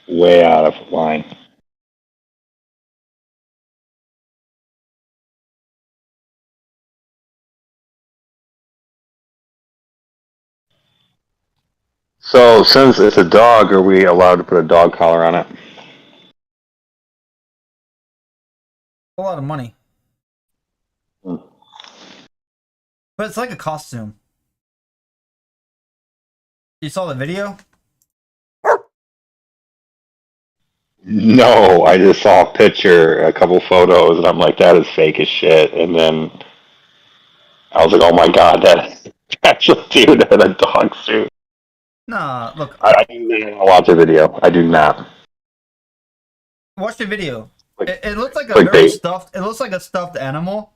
way out of line. So, since it's a dog, are we allowed to put a dog collar on it? A lot of money. Hmm. But it's like a costume. You saw the video? No, I just saw a picture, a couple photos, and I'm like, that is fake as shit. And then I was like, oh my god, that's actually a dude in a dog suit. Nah, look. I do not watch the video. I do not. Watch the video. Like, It looks like a like very they- stuffed. It looks like a stuffed animal.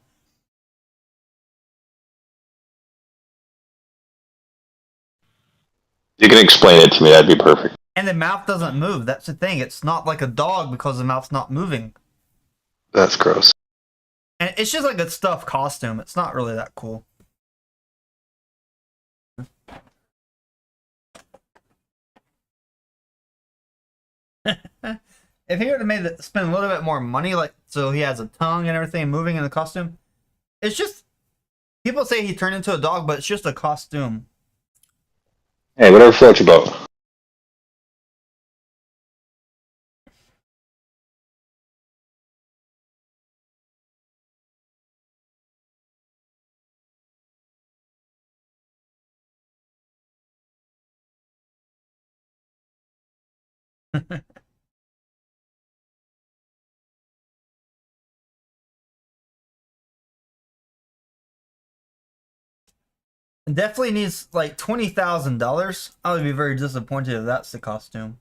You can explain it to me. That'd be perfect. And the mouth doesn't move. That's the thing. It's not like a dog because the mouth's not moving. That's gross. And it's just like a stuffed costume. It's not really that cool. If he would have made it spend a little bit more money, like so he has a tongue and everything moving in the costume, it's just people say he turned into a dog, but it's just a costume. Hey, whatever floats your boat. It definitely needs like $20,000. I would be very disappointed if that's the costume.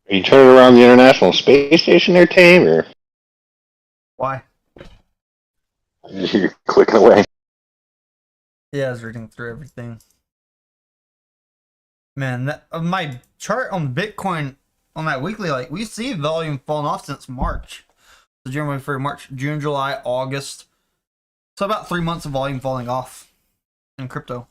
Are you turning around the International Space Station there, Tame, or Why? you're clicking away? Yeah, I was reading through everything. Man, that, my chart on Bitcoin on that weekly, like we see volume falling off since March. So January, February, March, June, July, August. So about 3 months of volume falling off in crypto.